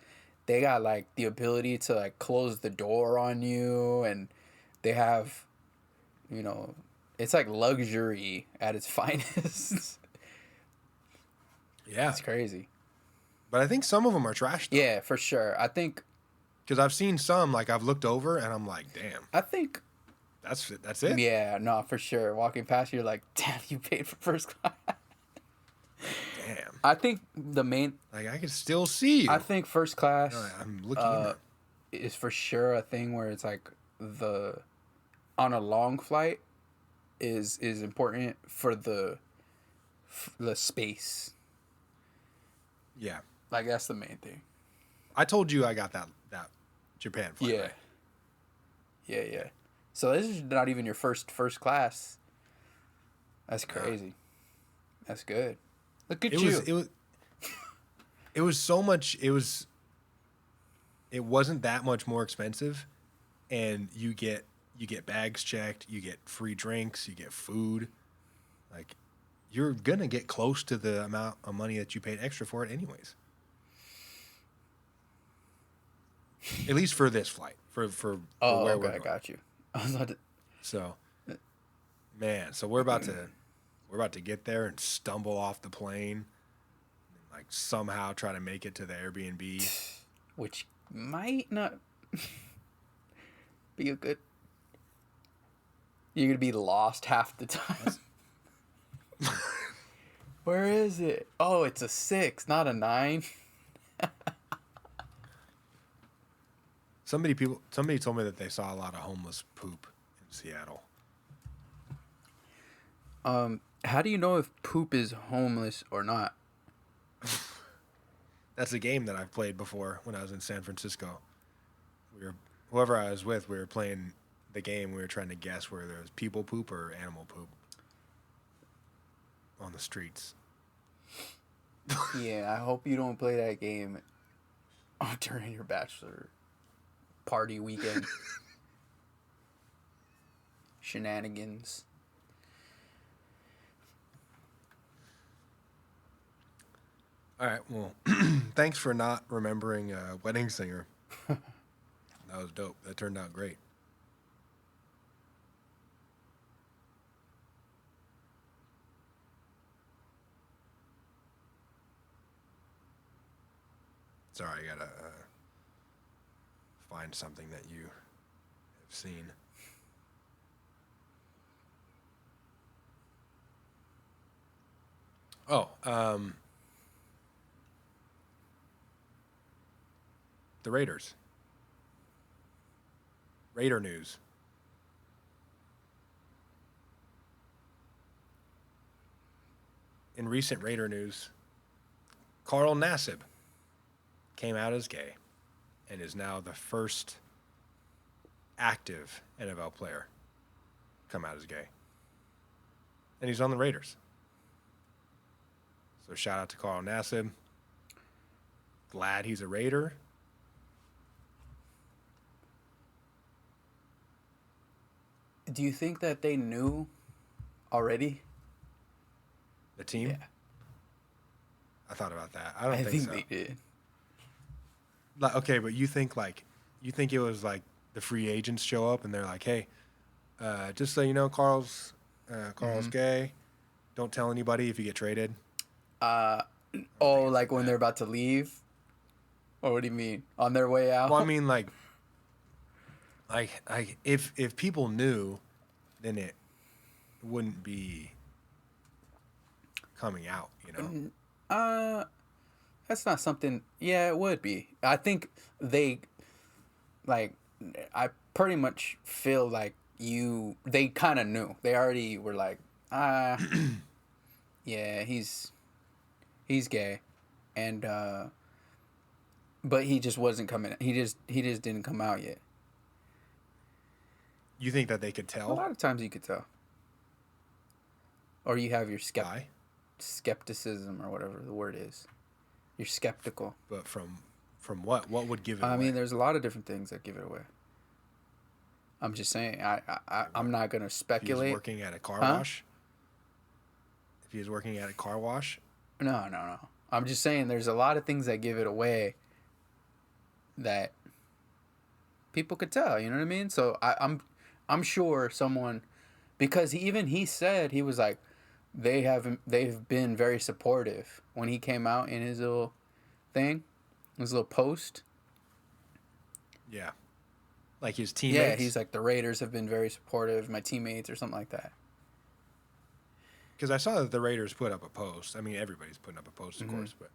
they got like the ability to like close the door on you, and they have, it's like luxury at its finest. Yeah. It's crazy. But I think some of them are trash though. Yeah, for sure. I think Because I've seen some, like I've looked over and I'm like, damn, that's it. yeah, no, for sure. Walking past, you're like, damn, you paid for first class. Damn. I think the main, Like I can still see you. I think first class. I'm looking in there. Is for sure a thing where it's like on a long flight is important for the space. Yeah. Like that's the main thing. I told you I got that Japan flight. Yeah. Right? Yeah. So this is not even your first class. That's crazy. That's good. Look at you. It was so much. It wasn't that much more expensive, and you get bags checked, you get free drinks, you get food. Like you're gonna get close to the amount of money that you paid extra for it, anyways. At least for this flight, for oh, where okay, we're I going. got you. I was about to, So, man, so we're about to get there and stumble off the plane, like somehow try to make it to the Airbnb. Which might not be a good. You're gonna be lost half the time. Where is it? Oh, it's a 6, not a 9. Somebody told me that they saw a lot of homeless poop in Seattle. How do you know if poop is homeless or not? That's a game that I've played before when I was in San Francisco. Whoever I was with, we were playing the game. We were trying to guess where there was people poop or animal poop on the streets. Yeah, I hope you don't play that game during your bachelor party weekend. Shenanigans. All right, well, thanks for not remembering Wedding Singer. That was dope. That turned out great. Sorry, I gotta find something that you have seen. Oh, the Raiders. Raider news. In recent Raider news, Carl Nassib came out as gay and is now the first active NFL player come out as gay. And he's on the Raiders. So shout out to Carl Nassib. Glad he's a Raider. Do you think that they knew already? The team? Yeah. I thought about that. I don't I think think so. they did. Like, okay, but you think it was like the free agents show up and they're like, hey, just so you know, Carl's gay. Don't tell anybody if you get traded. Oh, like when they're about to leave? Or what do you mean? On their way out? Well, I mean, like if people knew, then it wouldn't be coming out, you know? That's not something. Yeah, it would be. I think they, like, I pretty much feel like they kind of knew. They already were like, yeah, he's gay, and but he just wasn't coming. He just didn't come out yet. You think that they could A tell? lot of times you could tell, or you have your Why? skepticism or whatever the word is. You're skeptical. But from what? What would give it away? I mean, there's a lot of different things that give it away. I'm just saying. I'm not gonna if he was speculate. working at a car Huh? wash? If he was working at a car wash? No. I'm just saying there's a lot of things that give it away that people could tell. You know what I mean? So I'm sure someone, because he said, he was like, they've been very supportive when he came out in his little thing, his little post. Yeah. Like his teammates? Yeah, he's like, the Raiders have been very supportive, my teammates, or something like that. Because I saw that the Raiders put up a post. I mean, everybody's putting up a post, of course, but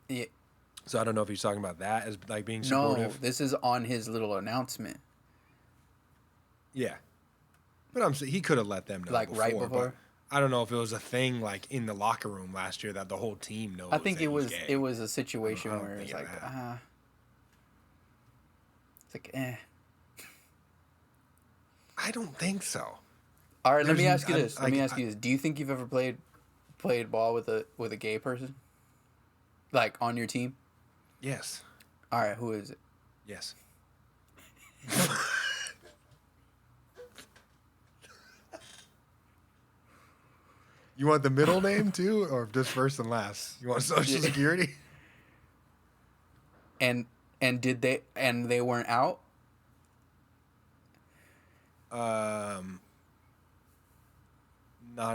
Yeah. so I don't know if he's talking about that as like being No, supportive. this is on his little announcement. Yeah. But he could have let them know Like, before, right before? But I don't know if it was a thing like in the locker room last year that the whole team knows. I think that he's gay. it was a situation I don't where think it's of like, that. it's like, eh. I don't think so. All right, let There's me ask you n- this. I- Let me like, ask you this. Do you think you've ever played ball with a gay person? Like, on your team? Yes. All right, who is it? Yes. You want the middle name too, or just first and last? You want Social Security? And they weren't out? Not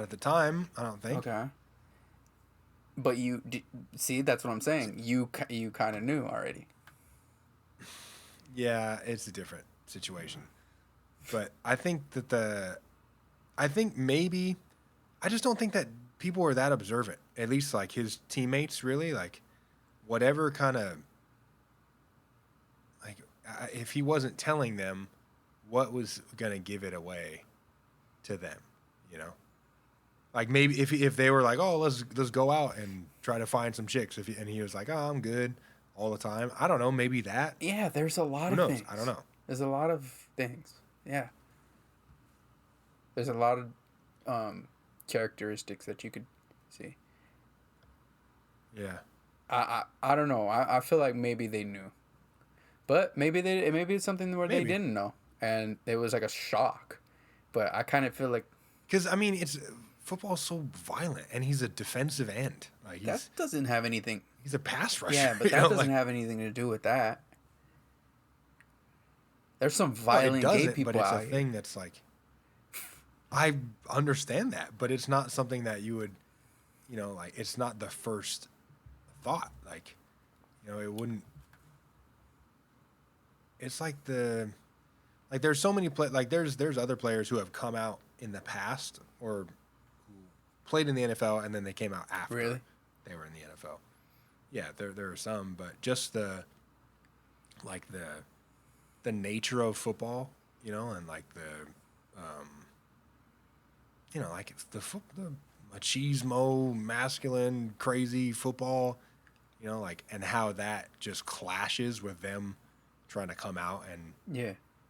at the time, I don't think. Okay. But see, that's what I'm saying. You kind of knew already. Yeah, it's a different situation. But I think maybe, I just don't think that people were that observant. At least like his teammates, really, like whatever kind of, like if he wasn't telling them, what was gonna give it away to them, you know? Like maybe if they were like, oh, let's go out and try to find some chicks, and he was like, oh, I'm good all the time. I don't know, maybe that. Yeah, there's a lot Who of knows? things. I don't know. There's a lot of things. Yeah. There's a lot of characteristics that you could see. Yeah. I don't know. I feel like maybe they knew, but maybe it's something where they didn't know, and it was like a shock. But I kind of feel like, because I mean, football's so violent, and he's a defensive end. Like that doesn't have anything. He's a pass rusher. Yeah, but that doesn't have anything to do with that. There's some violent gay people but it's out a here. thing that's like, I understand that, but it's not something that you would, like, it's not the first thought. Like, it wouldn't. It's like there's so many there's other players who have come out in the past or who played in the NFL and then they came out after they were in the NFL. Yeah, there are some, but just the nature of football, and like like it's the machismo, masculine, crazy football, like, and how that just clashes with them trying to come out and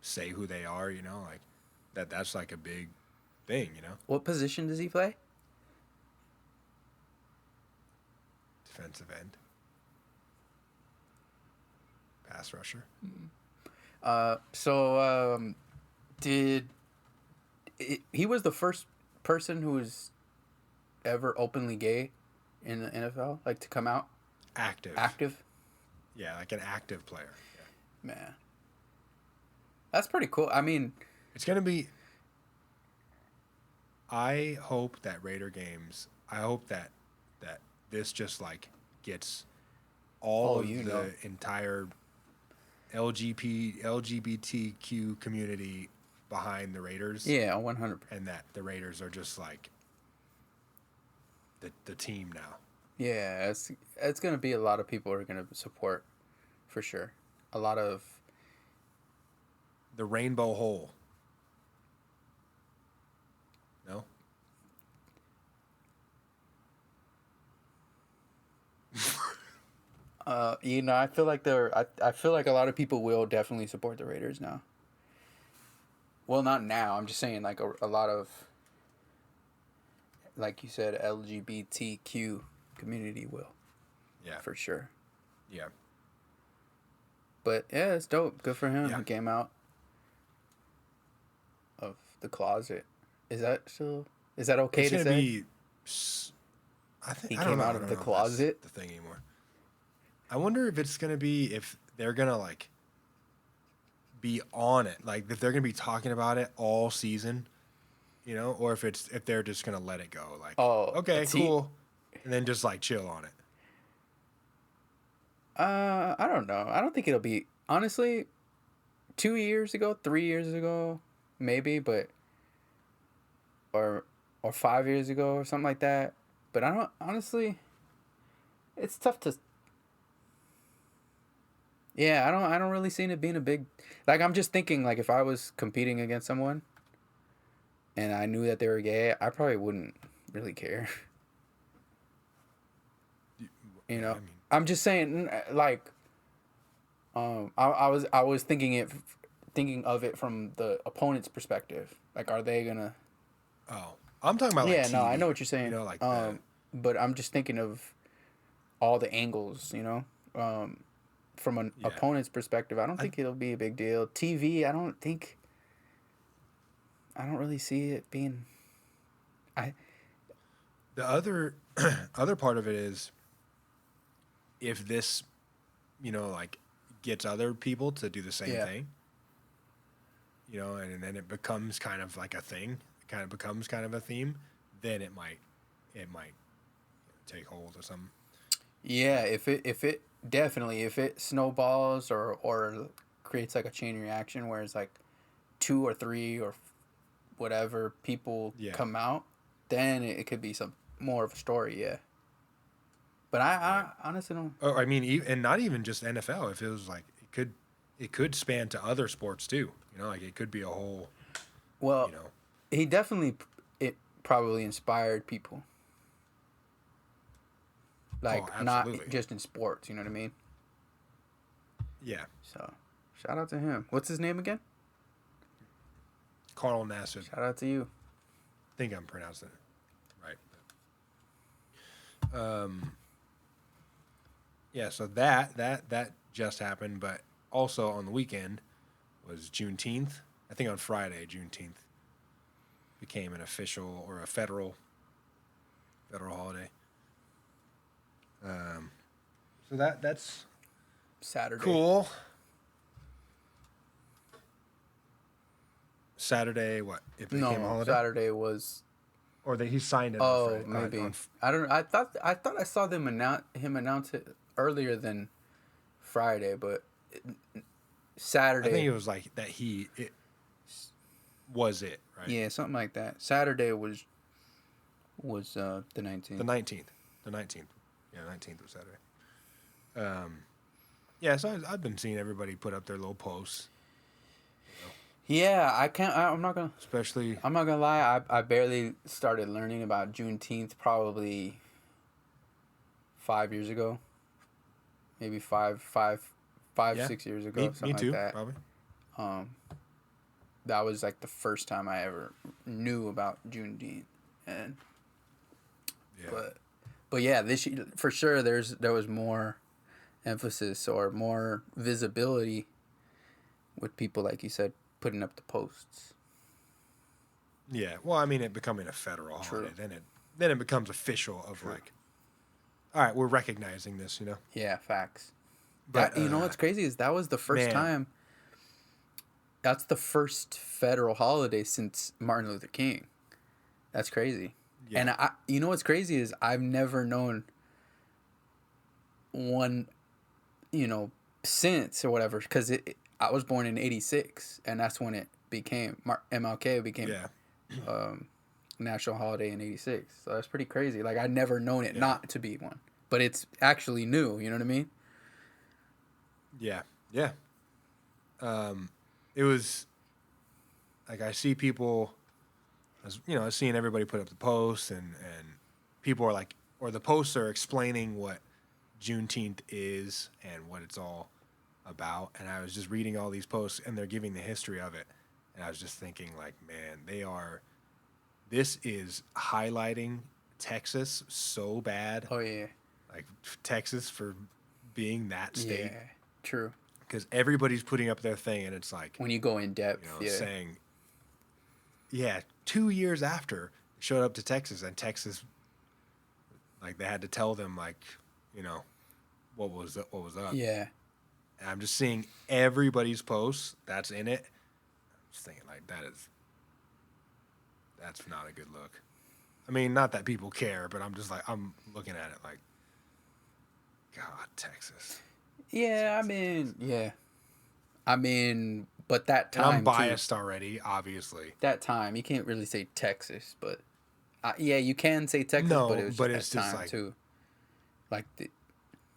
say who they are, like that's like a big thing, What position does he play? Defensive end. Pass rusher. He was the first person who was ever openly gay in the NFL, like to come out? Active? Yeah, like an active player. Yeah. Man. That's pretty cool. I mean, it's going to be, I hope that this just like gets all of the entire LGBTQ community behind the Raiders. Yeah, 100%. And that the Raiders are just like the team now. Yeah, it's going to be a lot of people are going to support, for sure. A lot of... The rainbow hole. No? I feel like I feel like a lot of people will definitely support the Raiders now. Well, not now. I'm just saying, like a lot of, like you said, LGBTQ community will. Yeah. For sure. Yeah. But yeah, it's dope. Good for him. Yeah. He came out of the closet. Is that okay to say? I think he I don't came know, out I of don't the know if closet. that's the thing anymore. I wonder if it's gonna be, if they're gonna like be on it, like if they're gonna be talking about it all season, or if they're just gonna let it go, like, okay, cool, and then just like chill on it. I don't know. I don't think it'll be, honestly, 2 years ago, 3 years ago, maybe, but or 5 years ago or something like that. But I don't, honestly, it's tough to. Yeah, I don't really see it being a big, like, I'm just thinking, like, if I was competing against someone and I knew that they were gay, I probably wouldn't really care. I mean, I'm just saying, like, I was thinking of it from the opponent's perspective. Like, are they gonna? Oh, I'm talking about, like, yeah, TV, no, I know what you're saying. Like, but I'm just thinking of all the angles, from an opponent's perspective. I don't think it'll be a big deal. TV, I don't really see it being. The other part of it is, if this, like, gets other people to do the same thing, and then it becomes kind of like a thing, it kind of becomes kind of a theme, then it might take hold or something. Yeah, if it definitely, if it snowballs or creates like a chain reaction where it's like 2 or 3 or whatever people Yeah. come out, then it could be some more of a story. Yeah. But I honestly don't. Oh, I mean, and not even just NFL. If it was like it could span to other sports too. You know, like it could be a whole. Well, You know. he definitely it probably inspired people. Like not absolutely. just in sports, you know what I mean? Yeah. So, shout out to him. What's his name again? Carl Nassib. Shout out to you. I think I'm pronouncing it right. Yeah. So that just happened, but also on the weekend was Juneteenth. I think on Friday, Juneteenth became an official or a federal holiday. So that's Saturday. cool. Saturday, what? It became a No, holiday? Saturday was. Or he signed it Oh, on Friday. maybe. I don't. I thought I saw him announce it earlier than Friday, but Saturday. I think it was like that it was it, right? Yeah, something like that. Saturday was the 19th. The 19th. The 19th. Yeah, 19th was Saturday. Yeah, so I've been seeing everybody put up their little posts. Yeah, I can't. I'm not gonna. Especially. I'm not gonna lie. I barely started learning about Juneteenth probably 5 years ago. Maybe five, Yeah, 6 years ago. Me Something too, like that. probably. That was like the first time I ever knew about Juneteenth, and Yeah. but yeah, this year, for sure there was more emphasis or more visibility with people, like you said, putting up the posts. Yeah. Well, I mean, it becoming a federal True. holiday, then it becomes official of like, all right, we're recognizing this, you know. Yeah, facts. But That, you know what's crazy is that was the first man. time. That's the first federal holiday since Martin Luther King. That's crazy. Yeah. And you know what's crazy is I've never known one, since or whatever, because I was born in '86, and that's when it became MLK became Yeah. national holiday in '86. So that's pretty crazy. Like I'd never known it not to be one, but it's actually new. You know what I mean? Yeah. Yeah. It was like I see people, I was seeing everybody put up the posts and people are like, or the posts are explaining what Juneteenth is and what it's all about. And I was just reading all these posts and they're giving the history of it. And I was just thinking like, man, this is highlighting Texas so bad. Oh yeah. Like Texas for being that state. Yeah. True. Because everybody's putting up their thing, and it's like When you go in depth, saying, 2 years after showed up to Texas, and Texas, like they had to tell them like, what was up. Yeah. And I'm just seeing everybody's posts that's in it. I'm just thinking like that's not a good look. I mean, not that people care, but I'm just like I'm looking at it like, God, Texas. Yeah, I mean, but that time. And I'm biased already, obviously. That time, you can't really say Texas, but yeah, you can say Texas, No, but it was but just it's that just time like- too. Like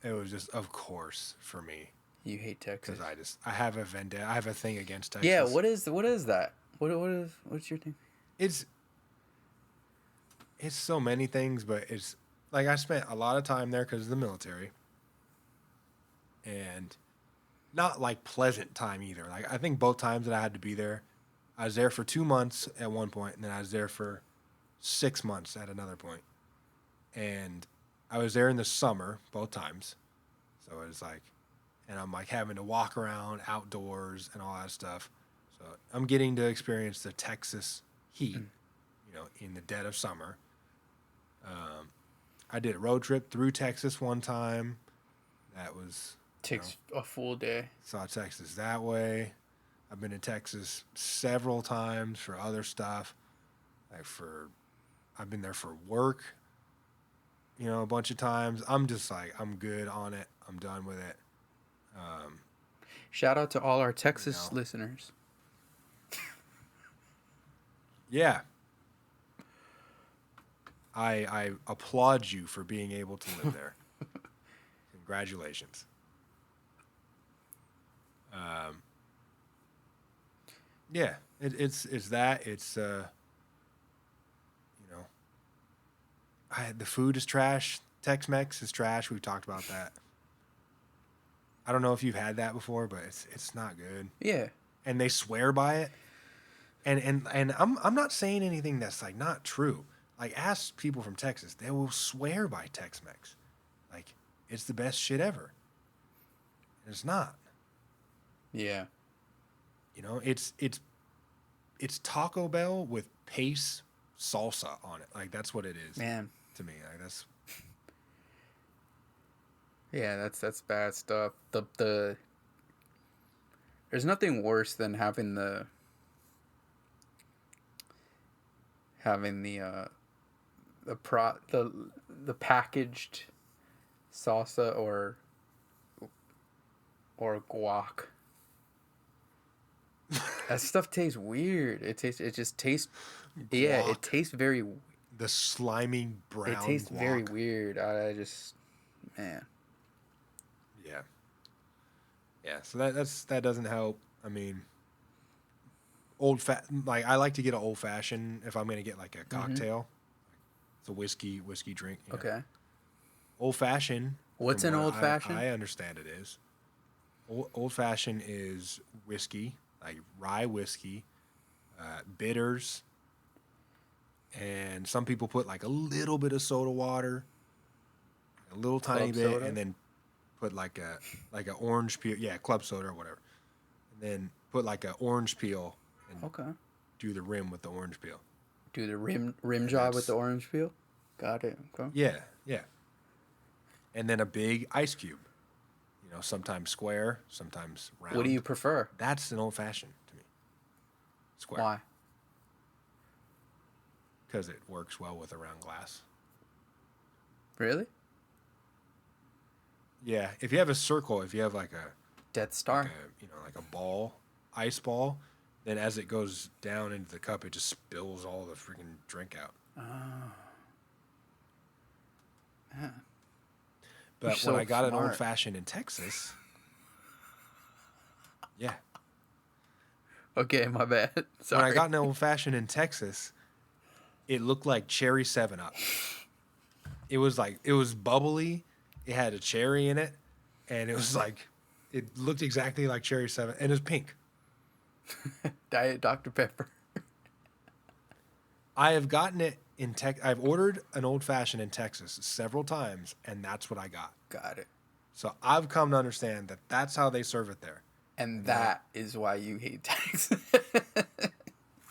It was just, of course, for me, you hate Texas. because I have a vendetta. I have a thing against Texas. Yeah, what is that? What's your thing? It's so many things, but it's like I spent a lot of time there because of the military, and not like pleasant time either. Like I think both times that I had to be there, I was there for 2 months at one point, and then I was there for 6 months at another point. And I was there in the summer both times, so it was like, and I'm like having to walk around outdoors and all that stuff. So I'm getting to experience the Texas heat, in the dead of summer. I did a road trip through Texas one time. That was Takes a full day. saw Texas that way. I've been to Texas several times for other stuff. I've been there for work. a bunch of times. I'm just like, I'm good on it. I'm done with it. Shout out to all our Texas No. listeners. Yeah. I applaud you for being able to live there. Congratulations. Yeah, it's that. It's the food is trash. Tex-Mex is trash. We've talked about that. I don't know if you've had that before, but it's not good. Yeah. And they swear by it. And I'm not saying anything that's like not true. Like, ask people from Texas, they will swear by Tex-Mex. Like, it's the best shit ever. And it's not. Yeah. It's Taco Bell with Pace salsa on it. Like, that's what it is. Man. To me, like, that's. Yeah, that's bad stuff. The there's nothing worse than having the packaged salsa or guac. That stuff tastes weird. It just tastes. Yeah, Guac. it tastes very. The slimy brown. It tastes guac. very weird. I just, man. Yeah. Yeah. So that doesn't help. I mean, like, I like to get an old fashioned if I'm gonna get like a cocktail. It's a whiskey drink. Okay. Old fashioned. What's an old fashioned? I understand it is. Old fashioned is whiskey, like rye whiskey, bitters, and some people put like a little bit of soda water, a little tiny Club bit, soda? and then put like a orange peel, club soda or whatever, and then put like a orange peel and Okay. do the rim with the orange peel. Do the rim job with the orange peel. Got it. Okay. Yeah, yeah. And then a big ice cube. Sometimes square, sometimes round. What do you prefer? That's an old fashioned to me. Square. Why? Because it works well with a round glass. Really? Yeah, if you have a circle, if you have like a Death Star. like a ball, ice ball, then as it goes down into the cup, it just spills all the freaking drink out. Yeah. But You're so when I got an smart. old fashioned in Texas, yeah, Okay, my bad. Sorry. when I got an old fashioned in Texas, it looked like cherry 7-Up. It was bubbly. It had a cherry in it, and it was like, it looked exactly like cherry 7, and it was pink. Diet Dr. Pepper. I have gotten it in I've ordered an old fashioned in Texas several times, and that's what I got. Got it. So I've come to understand that that's how they serve it there. And that is why you hate Texas.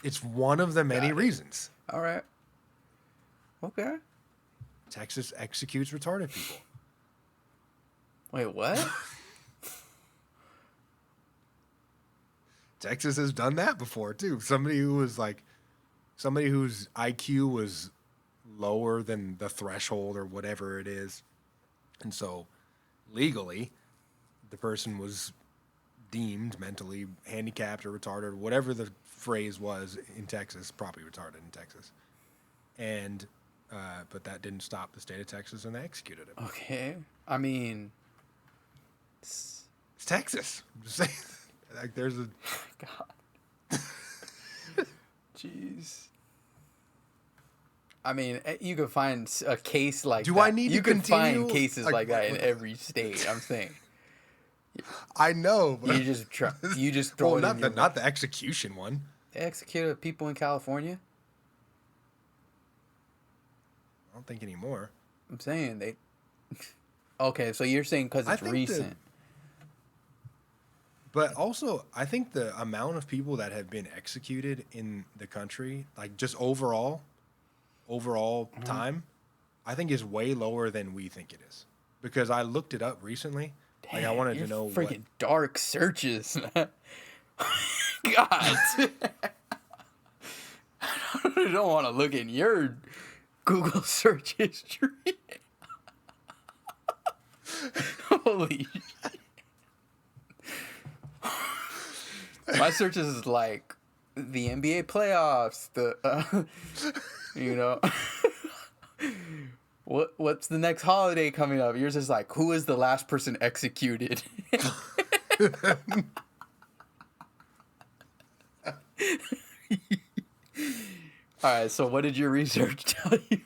It's one of the many Got it. reasons. All right. Okay. Texas executes retarded people. Wait, what? Texas has done that before too. Somebody whose IQ was lower than the threshold or whatever it is. And so legally the person was deemed mentally handicapped or retarded, or whatever the phrase was in Texas, probably retarded in Texas. And but that didn't stop the state of Texas, and they executed him. Okay. I mean, It's Texas. I'm just saying. Like, there's a God. Jeez. I mean, you could find a case like Do that. I need to You could continue? find cases Like, like that in every state. I'm saying I know, but you just throw well, it not in the your not the execution one. They executed people in California. I don't think anymore. I'm saying they. Okay, so you're saying because I it's think recent. But also, I think the amount of people that have been executed in the country, like just overall time, I think is way lower than we think it is. Because I looked it up recently. Like, I wanted to know freaking dark searches, man. God, I don't want to look in your Google search history. Holy shit. My searches is like the NBA playoffs, you know, what's the next holiday coming up? Yours is like, who is the last person executed? All right, so what did your research tell you?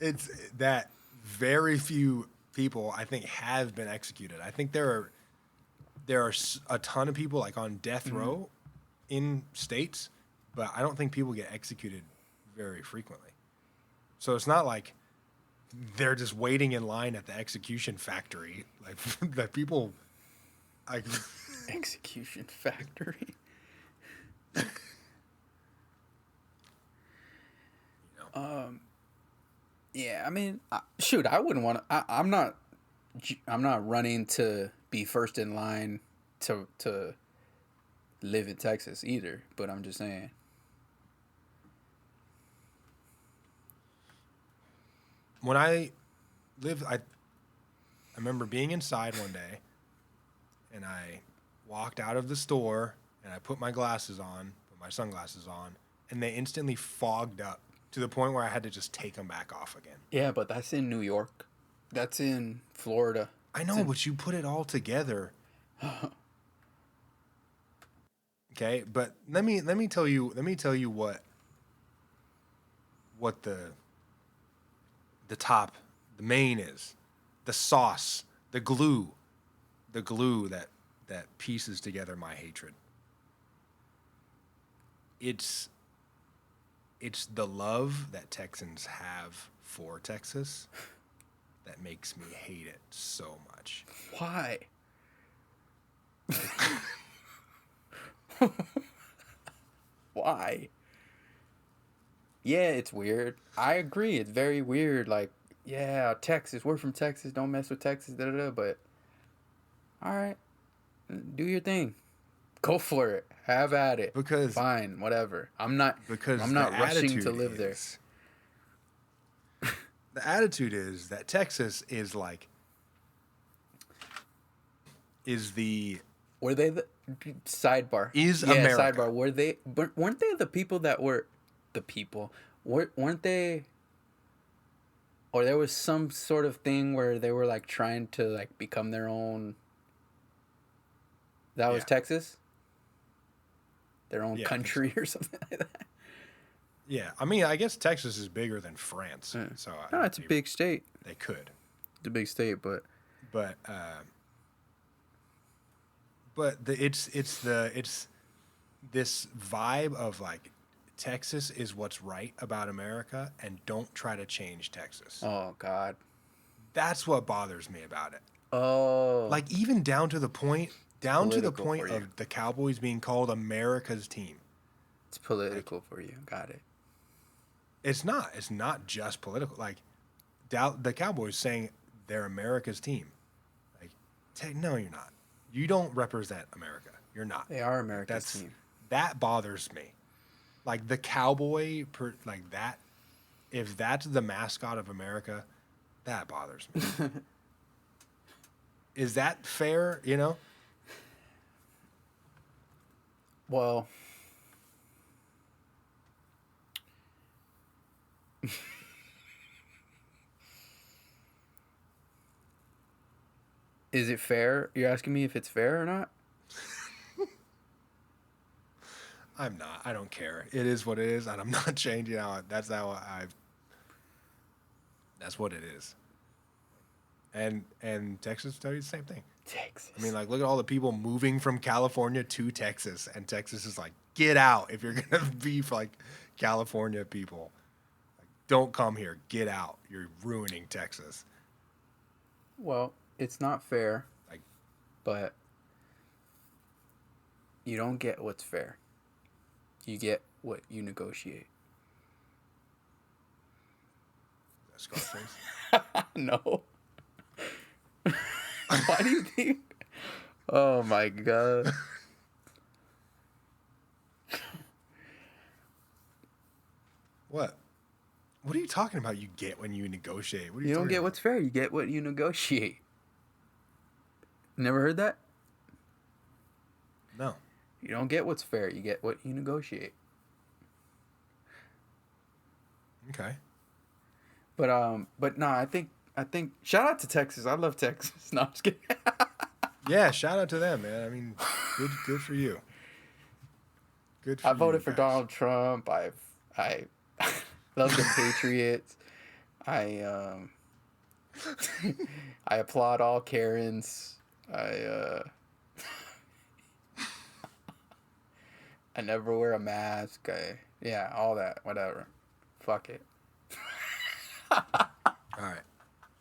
It's that very few people I think have been executed. I think there are a ton of people like on death row in states, but I don't think people get executed very frequently. So it's not like they're just waiting in line at the execution factory. Like that people, like Execution factory. Yeah, I mean, shoot, I wouldn't want to. I'm not running to be first in line to live in Texas either. But I'm just saying. When I lived, I remember being inside one day, and I walked out of the store, and I put my glasses on, put my sunglasses on, and they instantly fogged up to the point where I had to just take them back off again. Yeah, but that's in New York. That's in Florida. I know, but you put it all together. Okay, but let me tell you what the main is, the sauce, the glue that pieces together my hatred. It's the love that Texans have for Texas that makes me hate it so much. Why? Why? Yeah, it's weird. I agree. It's very weird. Like, yeah, Texas. We're from Texas. Don't mess with Texas. Da da da. But all right, do your thing. Go for it. Have at it. Because fine, whatever. I'm not rushing to live there. The attitude is that Texas is like were they the sidebar? America. Sidebar. Weren't they the people that were the people? Weren't they? Or there was some sort of thing where they were like trying to like become their own. That was Texas. Their own country or something like that. Yeah, I mean, I guess Texas is bigger than France, so no, it's a big state. They could. It's a big state, but it's this vibe of like Texas is what's right about America, and don't try to change Texas. Oh God, that's what bothers me about it. Oh, like even down to the point of the Cowboys being called America's team. It's political for you. Got it. It's not. It's not just political. Like, the Cowboys saying they're America's team. Like, no, you're not. You don't represent America. You're not. They are America's team. That bothers me. Like, the cowboy, like that, if that's the mascot of America, that bothers me. Is that fair, you know? Well... Is it fair? You're asking me if it's fair or not? I'm not. I don't care. It is what it is, and I'm not changing that's what it is. And Texas tell you the same thing. Texas. I mean, like, look at all the people moving from California to Texas, and Texas is like, get out if you're gonna be like California people. Like, don't come here. Get out. You're ruining Texas. Well, it's not fair, but you don't get what's fair. You get what you negotiate. Is that Scarface? No. Why do you think? Oh my God. What? What are you talking about? You get when you negotiate. What are you, You don't talking get about? what's fair. You get what you negotiate. Never heard that? No. You don't get what's fair. You get what you negotiate. Okay. But no, I think shout out to Texas. I love Texas. No, I'm just kidding. Yeah, shout out to them, man. I mean, good for you. Good for I you voted for guys. Donald Trump. I love the Patriots. I I applaud all Karens. I never wear a mask. Yeah, all that. Whatever. Fuck it. All right.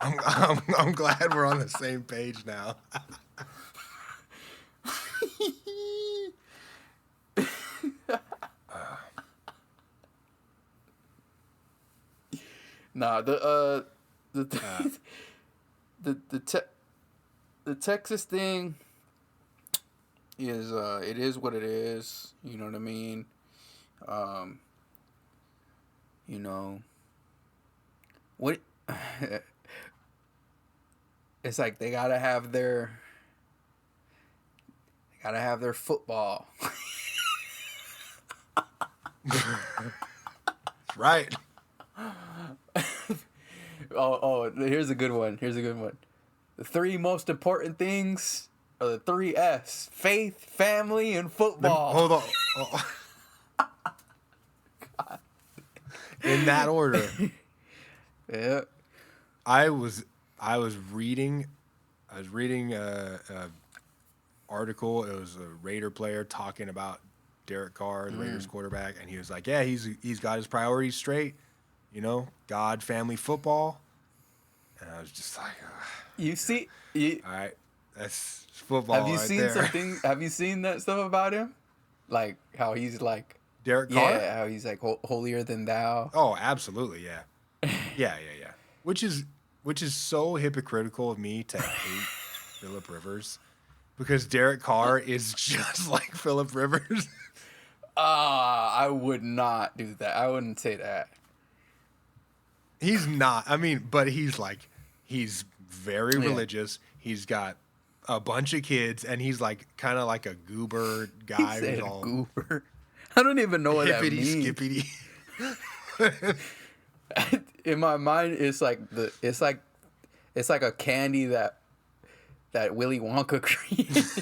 I'm glad we're on the same page now. Nah, the the Texas thing is it is what it is. You know what I mean? You know what? It's like they gotta have their football. Right. Oh, here's a good one. The three most important things are the three F's: faith, family, and football. Hold on. Oh. In that order. Yeah. I was reading a article. It was a Raider player talking about Derek Carr, the Raiders quarterback, and he was like, "Yeah, he's got his priorities straight. You know, God, family, football." And I was just like, You see, "All right, that's football." have you right seen there. something? Have you seen that stuff about him? Like how he's like, Derek Carr? yeah, how he's like holier than thou. Oh, absolutely, yeah, yeah. Which is so hypocritical of me to hate Phillip Rivers, because Derek Carr is just like Phillip Rivers. I would not do that. I wouldn't say that. He's not. I mean, but he's very Yeah. religious. He's got a bunch of kids, and he's like kind of like a goober guy He who's said all goober. I don't even know what that hippity means. skippity. In my mind, it's like a candy that Willy Wonka created.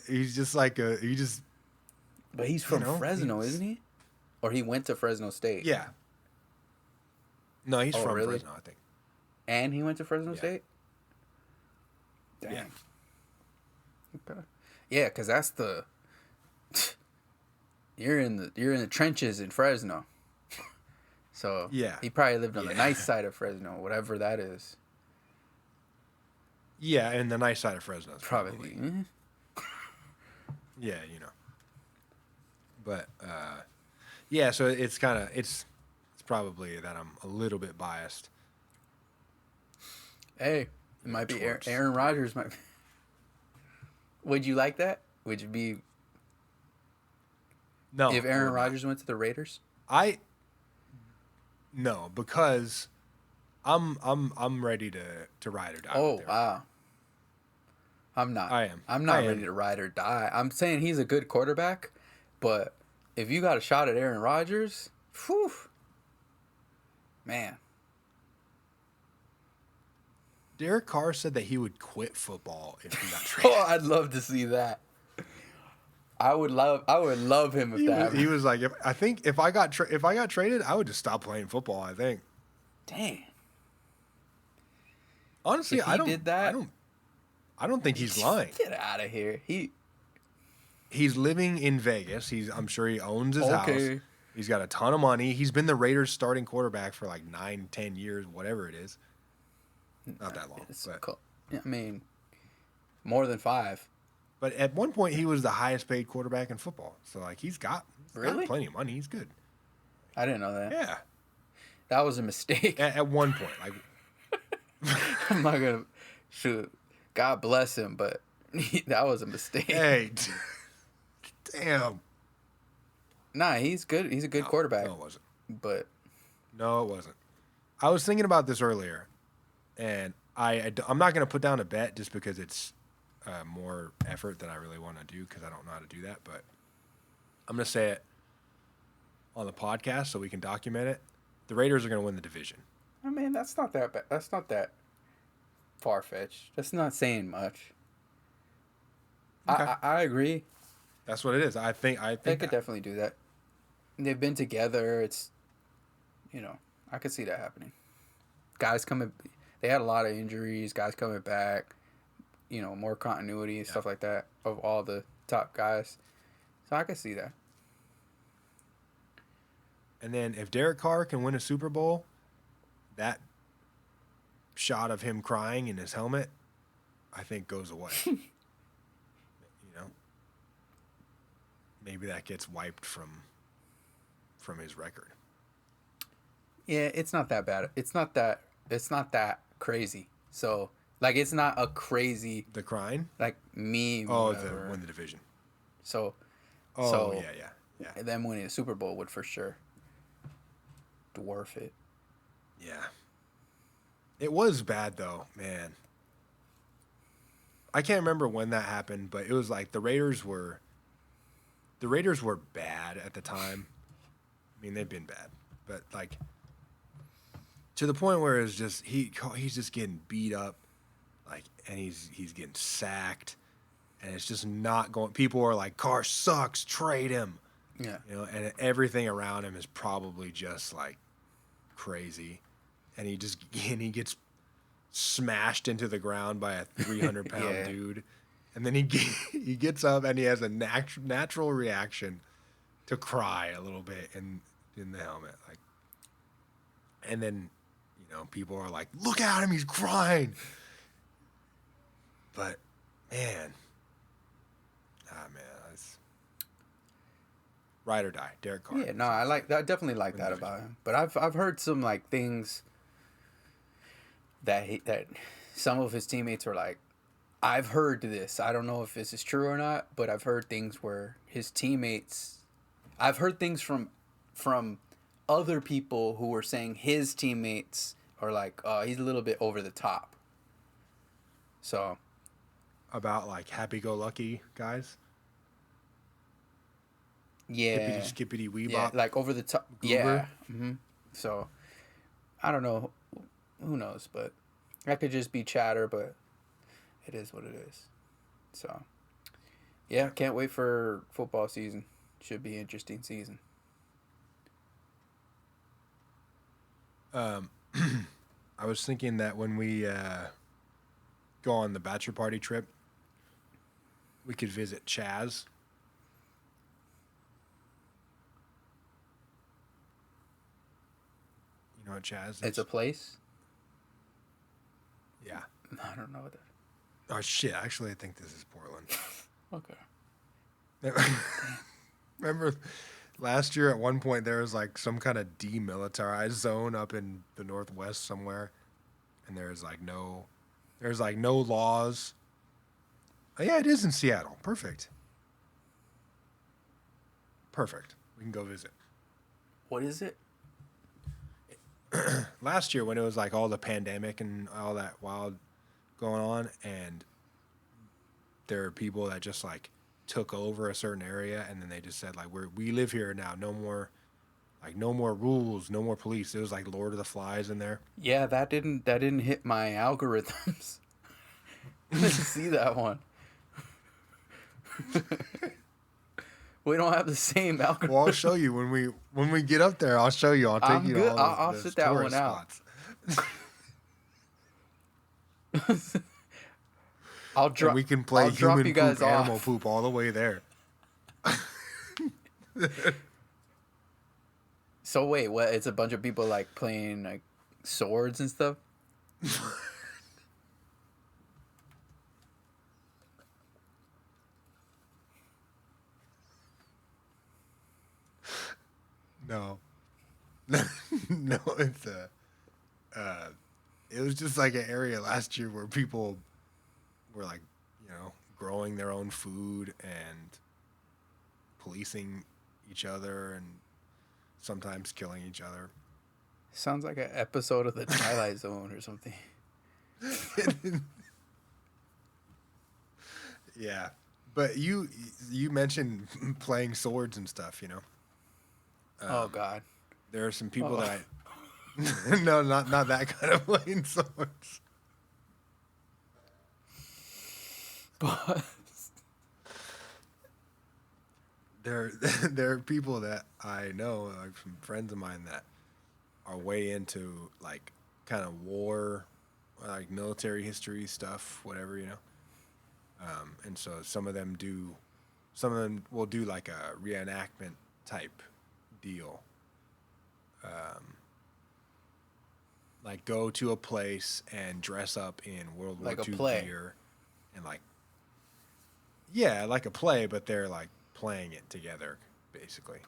He's just like But he's from know, Fresno, he's- isn't he? Or he went to Fresno State. yeah. No, he's Oh, from really? Fresno, I think. And he went to Fresno Yeah. State? Dang. Yeah. Okay. Yeah, because that's the you're in the trenches in Fresno. So Yeah. he probably lived on the Yeah. nice side of Fresno, whatever that is. Yeah, and the nice side of Fresno. Probably. Mhm. Yeah, you know. But yeah, so it's kind of it's probably that I'm a little bit biased. Hey, it might be Towards- Aaron Rodgers. Might. Would you like that? Would you be No, if I Aaron would not. Rodgers went to the Raiders? No, because I'm ready to ride or die. Oh with Derek. wow. I'm not. I am. I'm not I am. ready to ride or die. I'm saying he's a good quarterback, but if you got a shot at Aaron Rodgers, whew, man. Derek Carr said that he would quit football if he got traded. Oh, I'd love to see that. I would love him if that. He was like, if I got traded, I would just stop playing football. I think. Dang. Honestly, If he did that- I don't think he's lying. Get out of here. He's living in Vegas. I'm sure he owns his house. Okay. He's got a ton of money. He's been the Raiders' starting quarterback for like 9-10 years, whatever it is. Not that long, It's but cool. I mean, more than 5. but at one point he was the highest paid quarterback in football. So like he's got Really? plenty of money. He's good. I didn't know that. Yeah. That was a mistake. At one point, like I'm not gonna shoot. God bless him, but that was a mistake. hey, damn. Nah, he's good. He's a good quarterback. No, it wasn't. But No, it wasn't. I was thinking about this earlier, and I'm not going to put down a bet just because it's more effort than I really want to do because I don't know how to do that. But I'm going to say it on the podcast so we can document it. The Raiders are going to win the division. I mean, that's not that bad. That's not that far fetched. That's not saying much. Okay. I agree. That's what it is. I think They could definitely do that. They've been together. It's, I could see that happening. Guys coming, they had a lot of injuries. Guys coming back, more continuity and stuff like that of all the top guys. So I could see that. And then if Derek Carr can win a Super Bowl, that shot of him crying in his helmet, I think goes away. Maybe that gets wiped from his record. Yeah, it's not that bad. It's not that crazy. So, like, it's not a crazy The crying? like meme. Oh, whatever. win the division. So, Yeah. And them winning a Super Bowl would for sure dwarf it. Yeah. It was bad though, man. I can't remember when that happened, but it was like the Raiders were bad at the time. I mean, they've been bad, but like to the point where it's just he's just getting beat up, like, and he's getting sacked, and it's just not going. People are like, Carr sucks, trade him. Yeah. And everything around him is probably just like crazy, and he gets smashed into the ground by a 300-pound dude, and then he gets up and he has a natural reaction to cry a little bit in the helmet, like, and then people are like, look at him, he's crying. But man, it's ride or die, Derek Carr. Yeah, no, I definitely like that about him. But I've heard some like things that some of his teammates were like, I've heard this. I don't know if this is true or not, but I've heard things where his teammates, I've heard things from other people who were saying his teammates are like, he's a little bit over the top. So About like happy-go-lucky guys. yeah, Hippity skippity weebop. yeah, like over the top. Goober. Yeah. Mm-hmm. So I don't know. Who knows? But that could just be chatter. But it is what it is. So yeah, can't wait for football season. Should be an interesting season. I was thinking that when we go on the bachelor party trip, we could visit Chaz. You know what Chaz is? It's a place. Yeah. I don't know what that. Oh, shit. Actually, I think this is Portland. Okay. Remember last year at one point there was like some kind of demilitarized zone up in the Northwest somewhere, and there's like no laws. Oh, yeah, it is in Seattle. Perfect. We can go visit. What is it? Last year when it was like all the pandemic and all that wild going on, and there are people that just like took over a certain area, and then they just said like we live here now, no more rules, no more police. It was like Lord of the Flies in there. Yeah, that didn't hit my algorithms. I didn't see that one. We don't have the same algorithm. Well, I'll show you when we get up there. I'll show you. I'll take I'm you good. to all I'll the sit that one tourist out. spots. I'll drop. And we can play I'll drop human you guys poop, off. animal poop all the way there. So wait, what? It's a bunch of people like playing like swords and stuff. No. No, it's it was just like an area last year where people were like, growing their own food and policing each other and sometimes killing each other. Sounds like an episode of the Twilight Zone or something. Yeah, but you mentioned playing swords and stuff. You know, Oh God. there are some people Oh. that I no, not that kind of playing swords. But There are people that I know, like some friends of mine, that are way into like kind of war, like military history stuff, whatever, you know. And so some of them will do like a reenactment type deal. Like go to a place and dress up in World War Like a II play. gear, and like, yeah, like a play, but they're like playing it together, basically.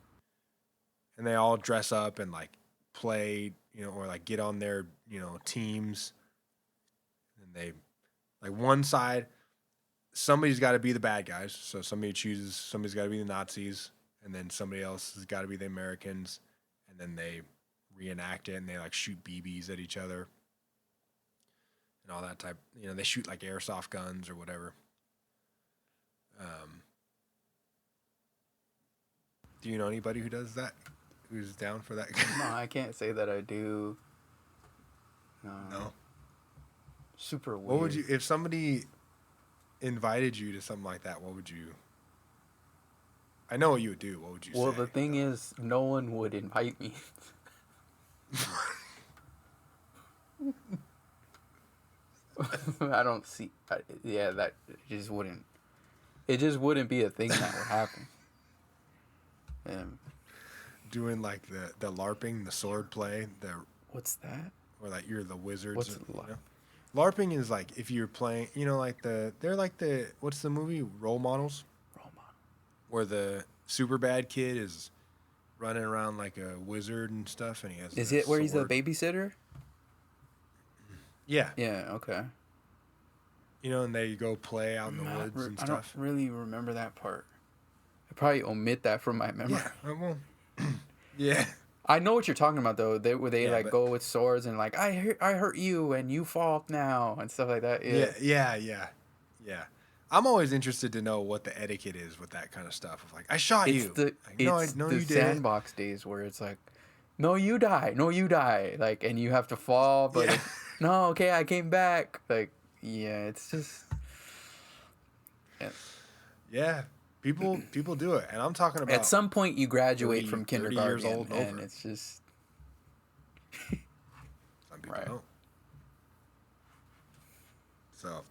And they all dress up and like play, you know, or like get on their, you know, teams. And they, like, one side, somebody's got to be the bad guys. So somebody's got to be the Nazis, and then somebody else has got to be the Americans, and then they reenact it and they like shoot BBs at each other and all that type. You know, they shoot like airsoft guns or whatever. Do you know anybody who does that? Who's down for that? no, I can't say that I do. No. Super weird. What would you, if somebody invited you to something like that, what would you, I know what you would do. What would you say? Well, the thing is, no one would invite me. I don't see. Yeah, that just wouldn't. It just wouldn't be a thing that would happen. Doing like the LARPing, the sword play, What's that? or like you're the wizards. What's you LARP? know? LARPing is like if you're playing, you know, like they're like what's the movie, Role Models, Role model. where the super bad kid is running around like a wizard and stuff, and he has. Is the it where he's the sword. babysitter? Yeah. Yeah. Okay. You know, and they go play out in the woods and I don't stuff. really remember that part. I probably omit that from my memory. Yeah. I won't. Yeah. I know what you're talking about though. Where they Yeah, like but- go with swords and like I hurt you and you fall now and stuff like that. Yeah. I'm always interested to know what the etiquette is with that kind of stuff. Of like, I shot It's you. the Like, no, it's no, the you didn't. sandbox days where it's like, no, you die, like, and you have to fall, but Yeah. no, okay, I came back. Like, yeah, it's just. Yeah. People do it, and I'm talking about At some point, you graduate 30 from 30 years kindergarten, old and and over. it's just some people Right. don't. So,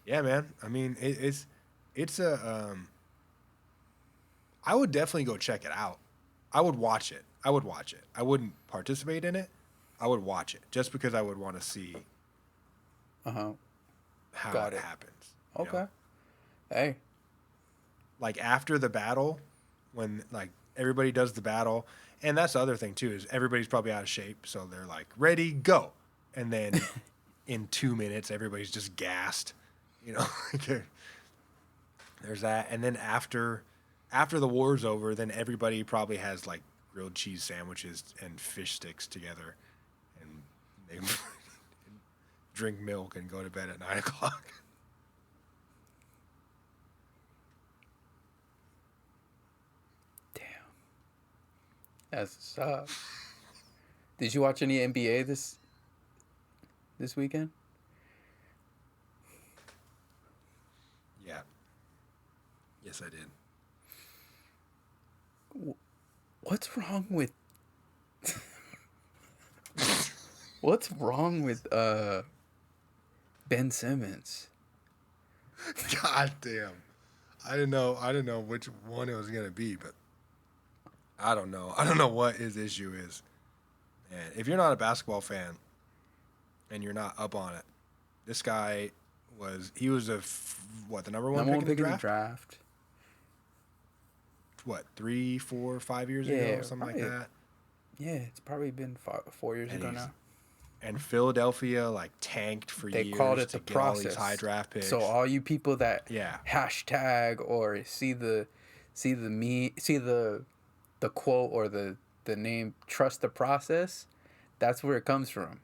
yeah, man. I mean, it's a. I would definitely go check it out. I would watch it. I wouldn't participate in it. I would watch it just because I would want to see uh-huh. how Got it it. happens. you know? Okay. Hey, Like after the battle, when like everybody does the battle, and that's the other thing too, is everybody's probably out of shape, so they're like ready, go, and then in 2 minutes everybody's just gassed, you know. There's that, and then after the war's over, then everybody probably has like grilled cheese sandwiches and fish sticks together, and they drink milk and go to bed at 9:00. damn. That's Did you watch any NBA this weekend? Yeah. Yes, I did. What's wrong with What's wrong with Ben Simmons? God damn. I didn't know which one it was gonna be, but I don't know. I don't know what his issue is. And if you're not a basketball fan and you're not up on it, this guy he was the number one pick in the draft? What, 3, 4, 5 years ago, something probably. like that? Yeah, it's probably been 4 years And ago he's- now. And Philadelphia like tanked for They years called it to the get all these process. high draft picks. So all you people that Yeah. hashtag or see the the quote or the name "trust the process," that's where it comes from.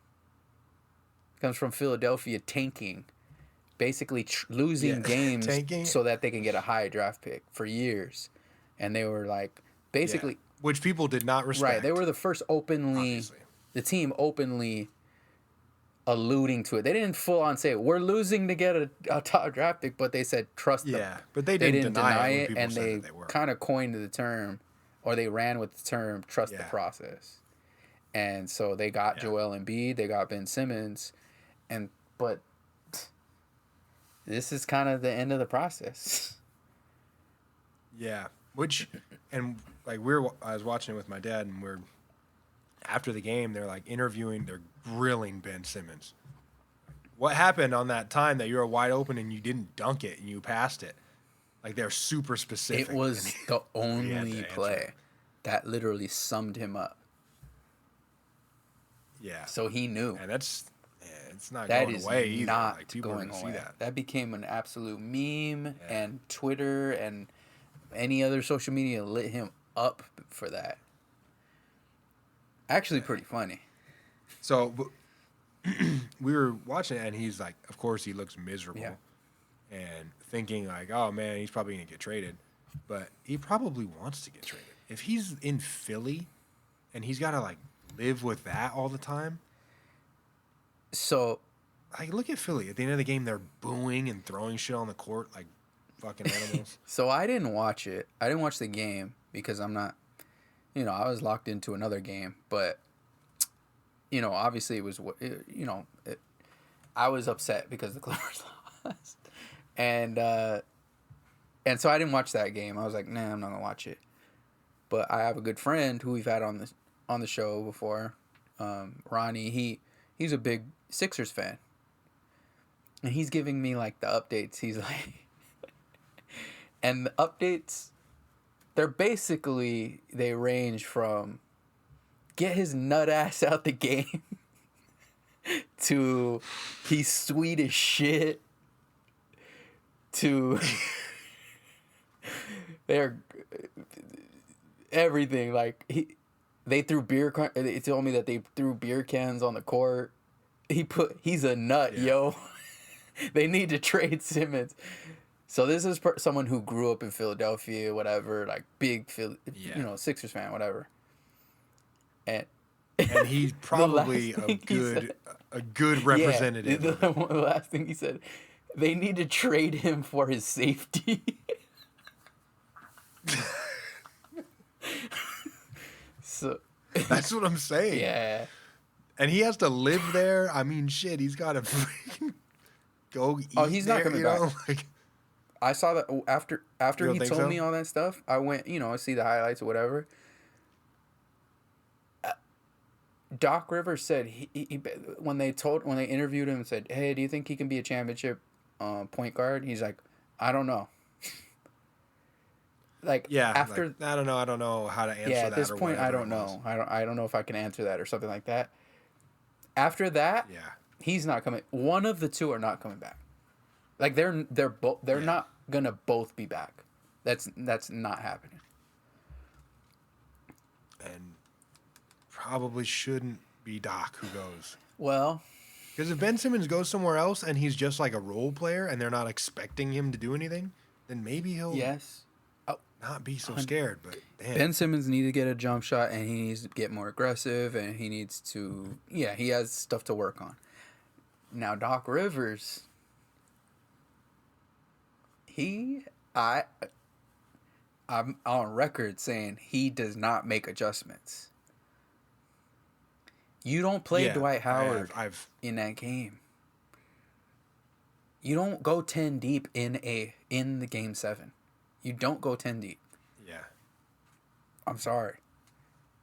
It comes from Philadelphia tanking, basically losing games tanking. so that they can get a high draft pick for years, and they were like basically which people did not respect. right. They were the first obviously. the team openly alluding to it. They didn't full on say we're losing to get a top draft pick, but they said trust them. Yeah, but they didn't deny it, when people and said they that they were. kind of coined the term, or they ran with the term trust the Yeah. process. And so they got Joel Embiid, they got Ben Simmons, but this is kind of the end of the process. Yeah, and like I was watching it with my dad, and after the game, they're like they're grilling Ben Simmons. What happened on that time that you were wide open and you didn't dunk it and you passed it? Like, they're super specific. It was the had only to play answer. that literally summed him up. Yeah. So he knew. And it's not That going is away either. not Like, people are going gonna away. see that. That became an absolute meme, and Twitter and any other social media lit him up for that. Actually, pretty funny. So we were watching it, and he's like, of course, he looks miserable. Yeah. And thinking like, oh man, he's probably gonna get traded, but he probably wants to get traded. If he's in Philly, and he's got to like live with that all the time. So, Like, look at Philly. At the end of the game, they're booing and throwing shit on the court like fucking animals. so I didn't watch it. I didn't watch the game because I'm not, I was locked into another game. But, obviously it was, I was upset because the Clippers lost. And so I didn't watch that game. I was like, nah, I'm not going to watch it. But I have a good friend who we've had on the show before, Ronnie. He's a big Sixers fan. And he's giving me, like, the updates. He's like... and the updates, they range from get his nut ass out the game to he's sweet as shit to they're everything. Like, they told me that they threw beer cans on the court. He's a nut, yo. They need to trade Simmons. So this is someone who grew up in Philadelphia, whatever, like big Sixers fan, whatever. And he's probably a good representative. Yeah, the last thing he said, they need to trade him for his safety. So that's what I'm saying. Yeah. And he has to live there. I mean, shit, he's got to freaking go eat. Oh, he's not there, coming you know? back. Like, I saw that after You he don't think told so? me all that stuff. I went, I see the highlights or whatever. Doc Rivers said he when they interviewed him and said, "Hey, do you think he can be a championship point guard?" He's like, "I don't know." Like, after like, I don't know how to answer that. yeah, at this or point, I whatever don't it was. know. I don't know if I can answer that or something like that. After that, Yeah. he's not coming. One of the two are not coming back. Like, they're not gonna both be back. That's not happening. And probably shouldn't be Doc who goes. Well, Because if Ben Simmons goes somewhere else and he's just like a role player and they're not expecting him to do anything, then maybe he'll yes. not be so scared. But damn. Ben Simmons needs to get a jump shot, and he needs to get more aggressive, and he needs to, he has stuff to work on. Now, Doc Rivers, I'm on record saying he does not make adjustments. You don't play Yeah, Dwight Howard I've in that game. You don't go 10 deep in the game 7. You don't go 10 deep. yeah. I'm sorry.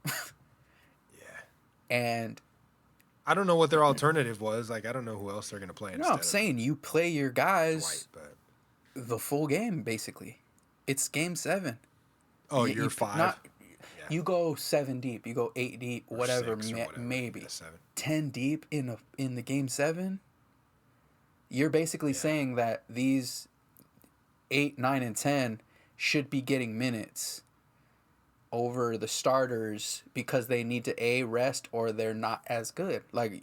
Yeah. And I don't know what their alternative was. Like, I don't know who else they're going to play instead. no, I'm saying you play your guys Dwight, but the full game, basically. It's game 7. oh, You- you're you- 5. not- Yeah. You go 7 deep. You go 8 deep. Or Whatever, 6 or whatever. maybe. Yeah, 7. 10 deep in the game 7. You're basically saying that these 8, 9, and 10 should be getting minutes over the starters because they need to rest or they're not as good. Like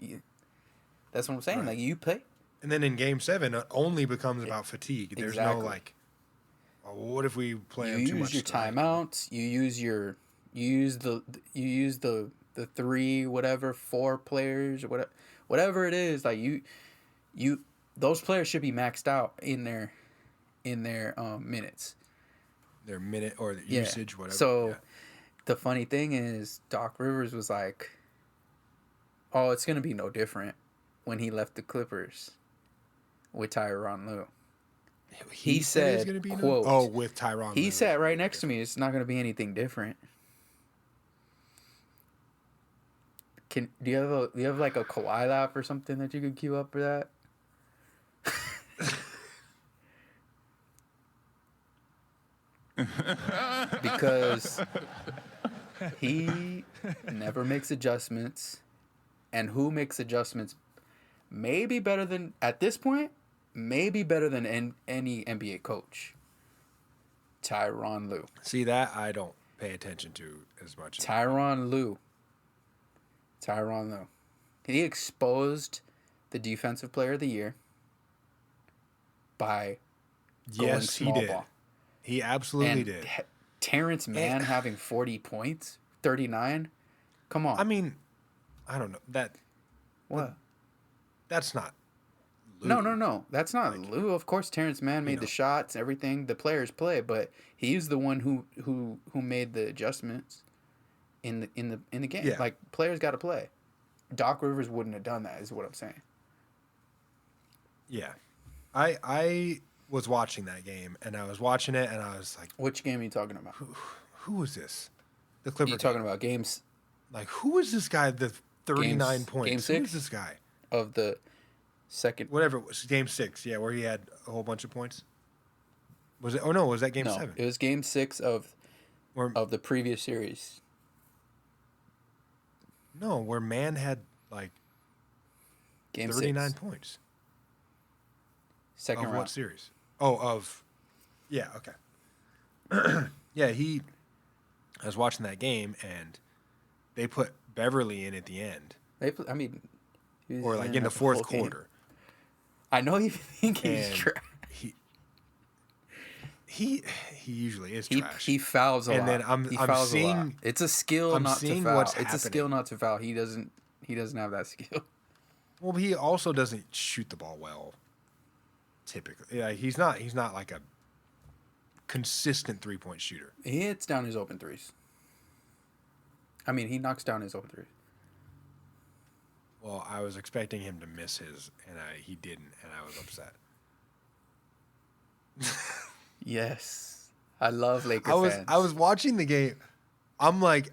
that's what I'm saying. Right. Like you play. And then in Game 7, it only becomes about fatigue. There's no Exactly. like, oh, what if we play You them too use much your tonight? timeouts. You use the 4 players or whatever it is. Like you those players should be maxed out in their minutes. Their minute or the Yeah. usage, whatever. So yeah. the funny thing is, Doc Rivers was like, "Oh, it's gonna be no different." When he left the Clippers with Tyronn Lue, he it was said, gonna be quote, oh, with Tyronn. he Lue, sat it's right gonna be next to me. It's not gonna be anything different. Do you have like a Kawhi laugh or something that you could cue up for that? Because he never makes adjustments, and who makes adjustments maybe better than at this point, maybe better than any NBA coach. Tyronn Lue. See, that I don't pay attention to as much. Tyronn Lue. He exposed the defensive player of the year by going Yes, he small did. ball. He absolutely And did. Terrence Mann having 40 points, 39. Come on. I mean, I don't know that. what? That's not. Lue. No. That's not Lou. Of course, Terrence Mann made the shots, everything. The players play, but he's the one who made the adjustments in the game. Yeah. Like players got to play. Doc Rivers wouldn't have done that. Is what I'm saying. Yeah, I was watching that game and I was watching it and I was like, Which game are you talking about? who was this? The Clipper. You're talking about games Like, who is this guy? The 39 Games- points. game Who six? is this guy? of the second. Whatever it was, Game 6. Yeah, where he had a whole bunch of points. Was it? Oh no, was that Game No, 7? it was game 6 of Or the previous series. no, where Man had like Game 39 6, points. second Of round. what series? Oh, of. Yeah. Okay. Yeah, I was watching that game and they put Beverly in at the end, I mean, he was or like in the the fourth whole game. quarter. I know you think he's And trash. He usually is He trash. he fouls a lot. And then He I'm fouls a lot. seeing- It's a skill I'm not to seeing foul. what's It's a skill happening. not to foul. He doesn't have that skill. Well, he also doesn't shoot the ball well. Typically, yeah, he's not like a consistent 3-point shooter. He hits down his open threes. I mean, he knocks down his open threes. Well, I was expecting him to miss his, and he didn't, and I was upset. Yes, I love Laker fans. I was watching the game. I'm like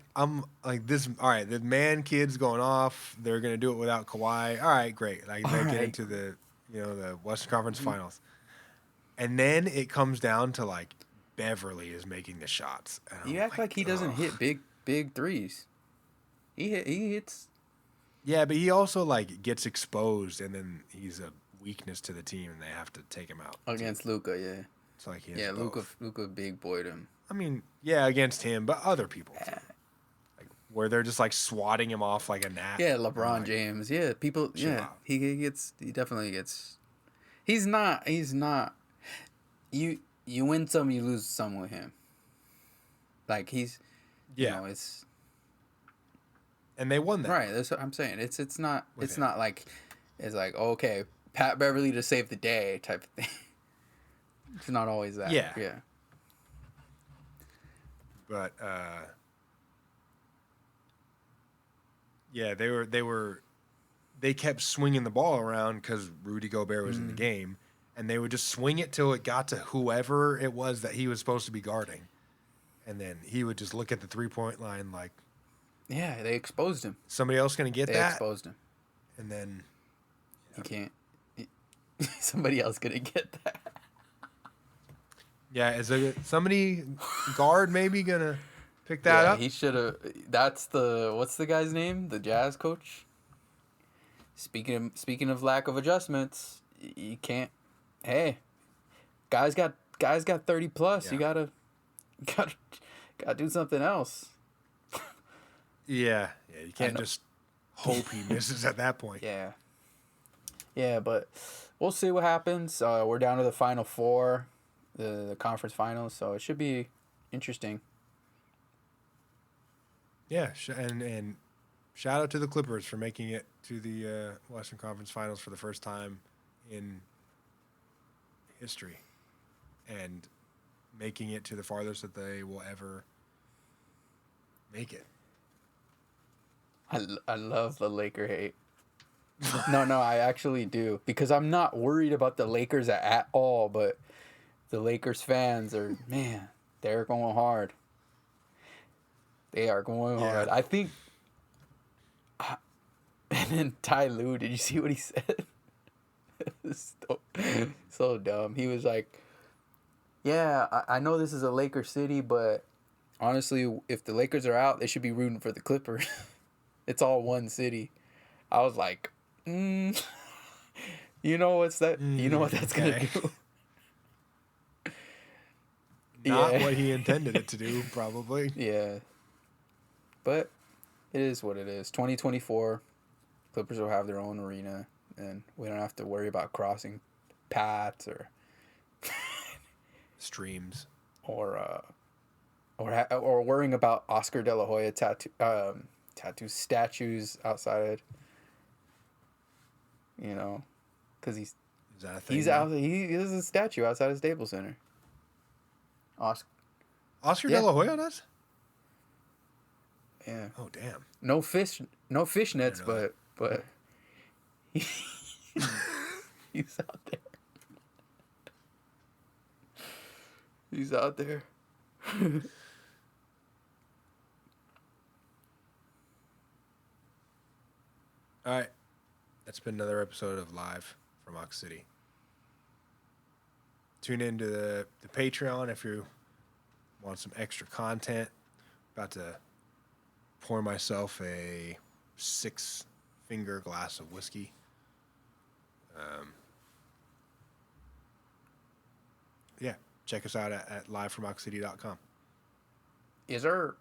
this. All right, the Man kid's going off. They're gonna do it without Kawhi. All right, great. Like they All get right. into the the Western Conference Finals, and then it comes down to like Beverly is making the shots. And I'm You act like he doesn't ugh. hit big threes. He hits. Yeah, but he also like gets exposed, and then he's a weakness to the team, and they have to take him out. Against Luka, yeah. It's like he has Yeah, both. Luka big boyed him. I mean, yeah, against him, but other people too. Like where they're just like swatting him off like a gnat. Yeah, I'm LeBron like, James. Yeah, people. chill Yeah, out. he definitely gets. He's not. You win some, you lose some with him. Like he's. Yeah. You know, it's And they won that. right. That's what I'm saying. It's not. With It's him. not like. It's like okay, Pat Beverly to save the day type of thing. It's not always that. Yeah. Yeah. But yeah, they kept swinging the ball around because Rudy Gobert was in the game, and they would just swing it till it got to whoever it was that he was supposed to be guarding, and then he would just look at the 3-point line like Yeah, they exposed him. somebody else gonna get They that, exposed him. and then You can't. Somebody else gonna get that. yeah, is there somebody guard maybe gonna pick that up? He should have. That's the what's the guy's name? The Jazz coach. Speaking of lack of adjustments, you can't. Hey, guys got 30 plus. Yeah. You gotta Gotta do something else. Yeah, you can't know. just hope he misses at that point. Yeah. Yeah, but we'll see what happens. We're down to the final four, the conference finals, so it should be interesting. Yeah, and shout out to the Clippers for making it to the Western Conference Finals for the first time in history, and making it to the farthest that they will ever make it. I love the Laker hate. No, I actually do, because I'm not worried about the Lakers at all, but the Lakers fans are, man, they're going hard. They are going hard. I think. And then Ty Lue, did you see what he said? so dumb. He was like, "Yeah, I know this is a Laker city, but honestly, if the Lakers are out, they should be rooting for the Clippers. It's all one city." I was like, you know what's that? You know what that's gonna do? Not what he intended it to do, probably. Yeah. But it is what it is. 2024, Clippers will have their own arena, and we don't have to worry about crossing paths or Streams. or worrying about Oscar De La Hoya tattoo statues outside. You know, because Is that a thing? he's out. He is a statue outside of Staples Center. Oscar Yeah. De La Hoya does? Yeah. Oh, damn. No fishnets, know but he's out there. He's out there. All right. That's been another episode of Live from Ox City. Tune into the Patreon if you want some extra content. About to pour myself a 6-finger glass of whiskey. Yeah, check us out at livefromoxcity.com. Is there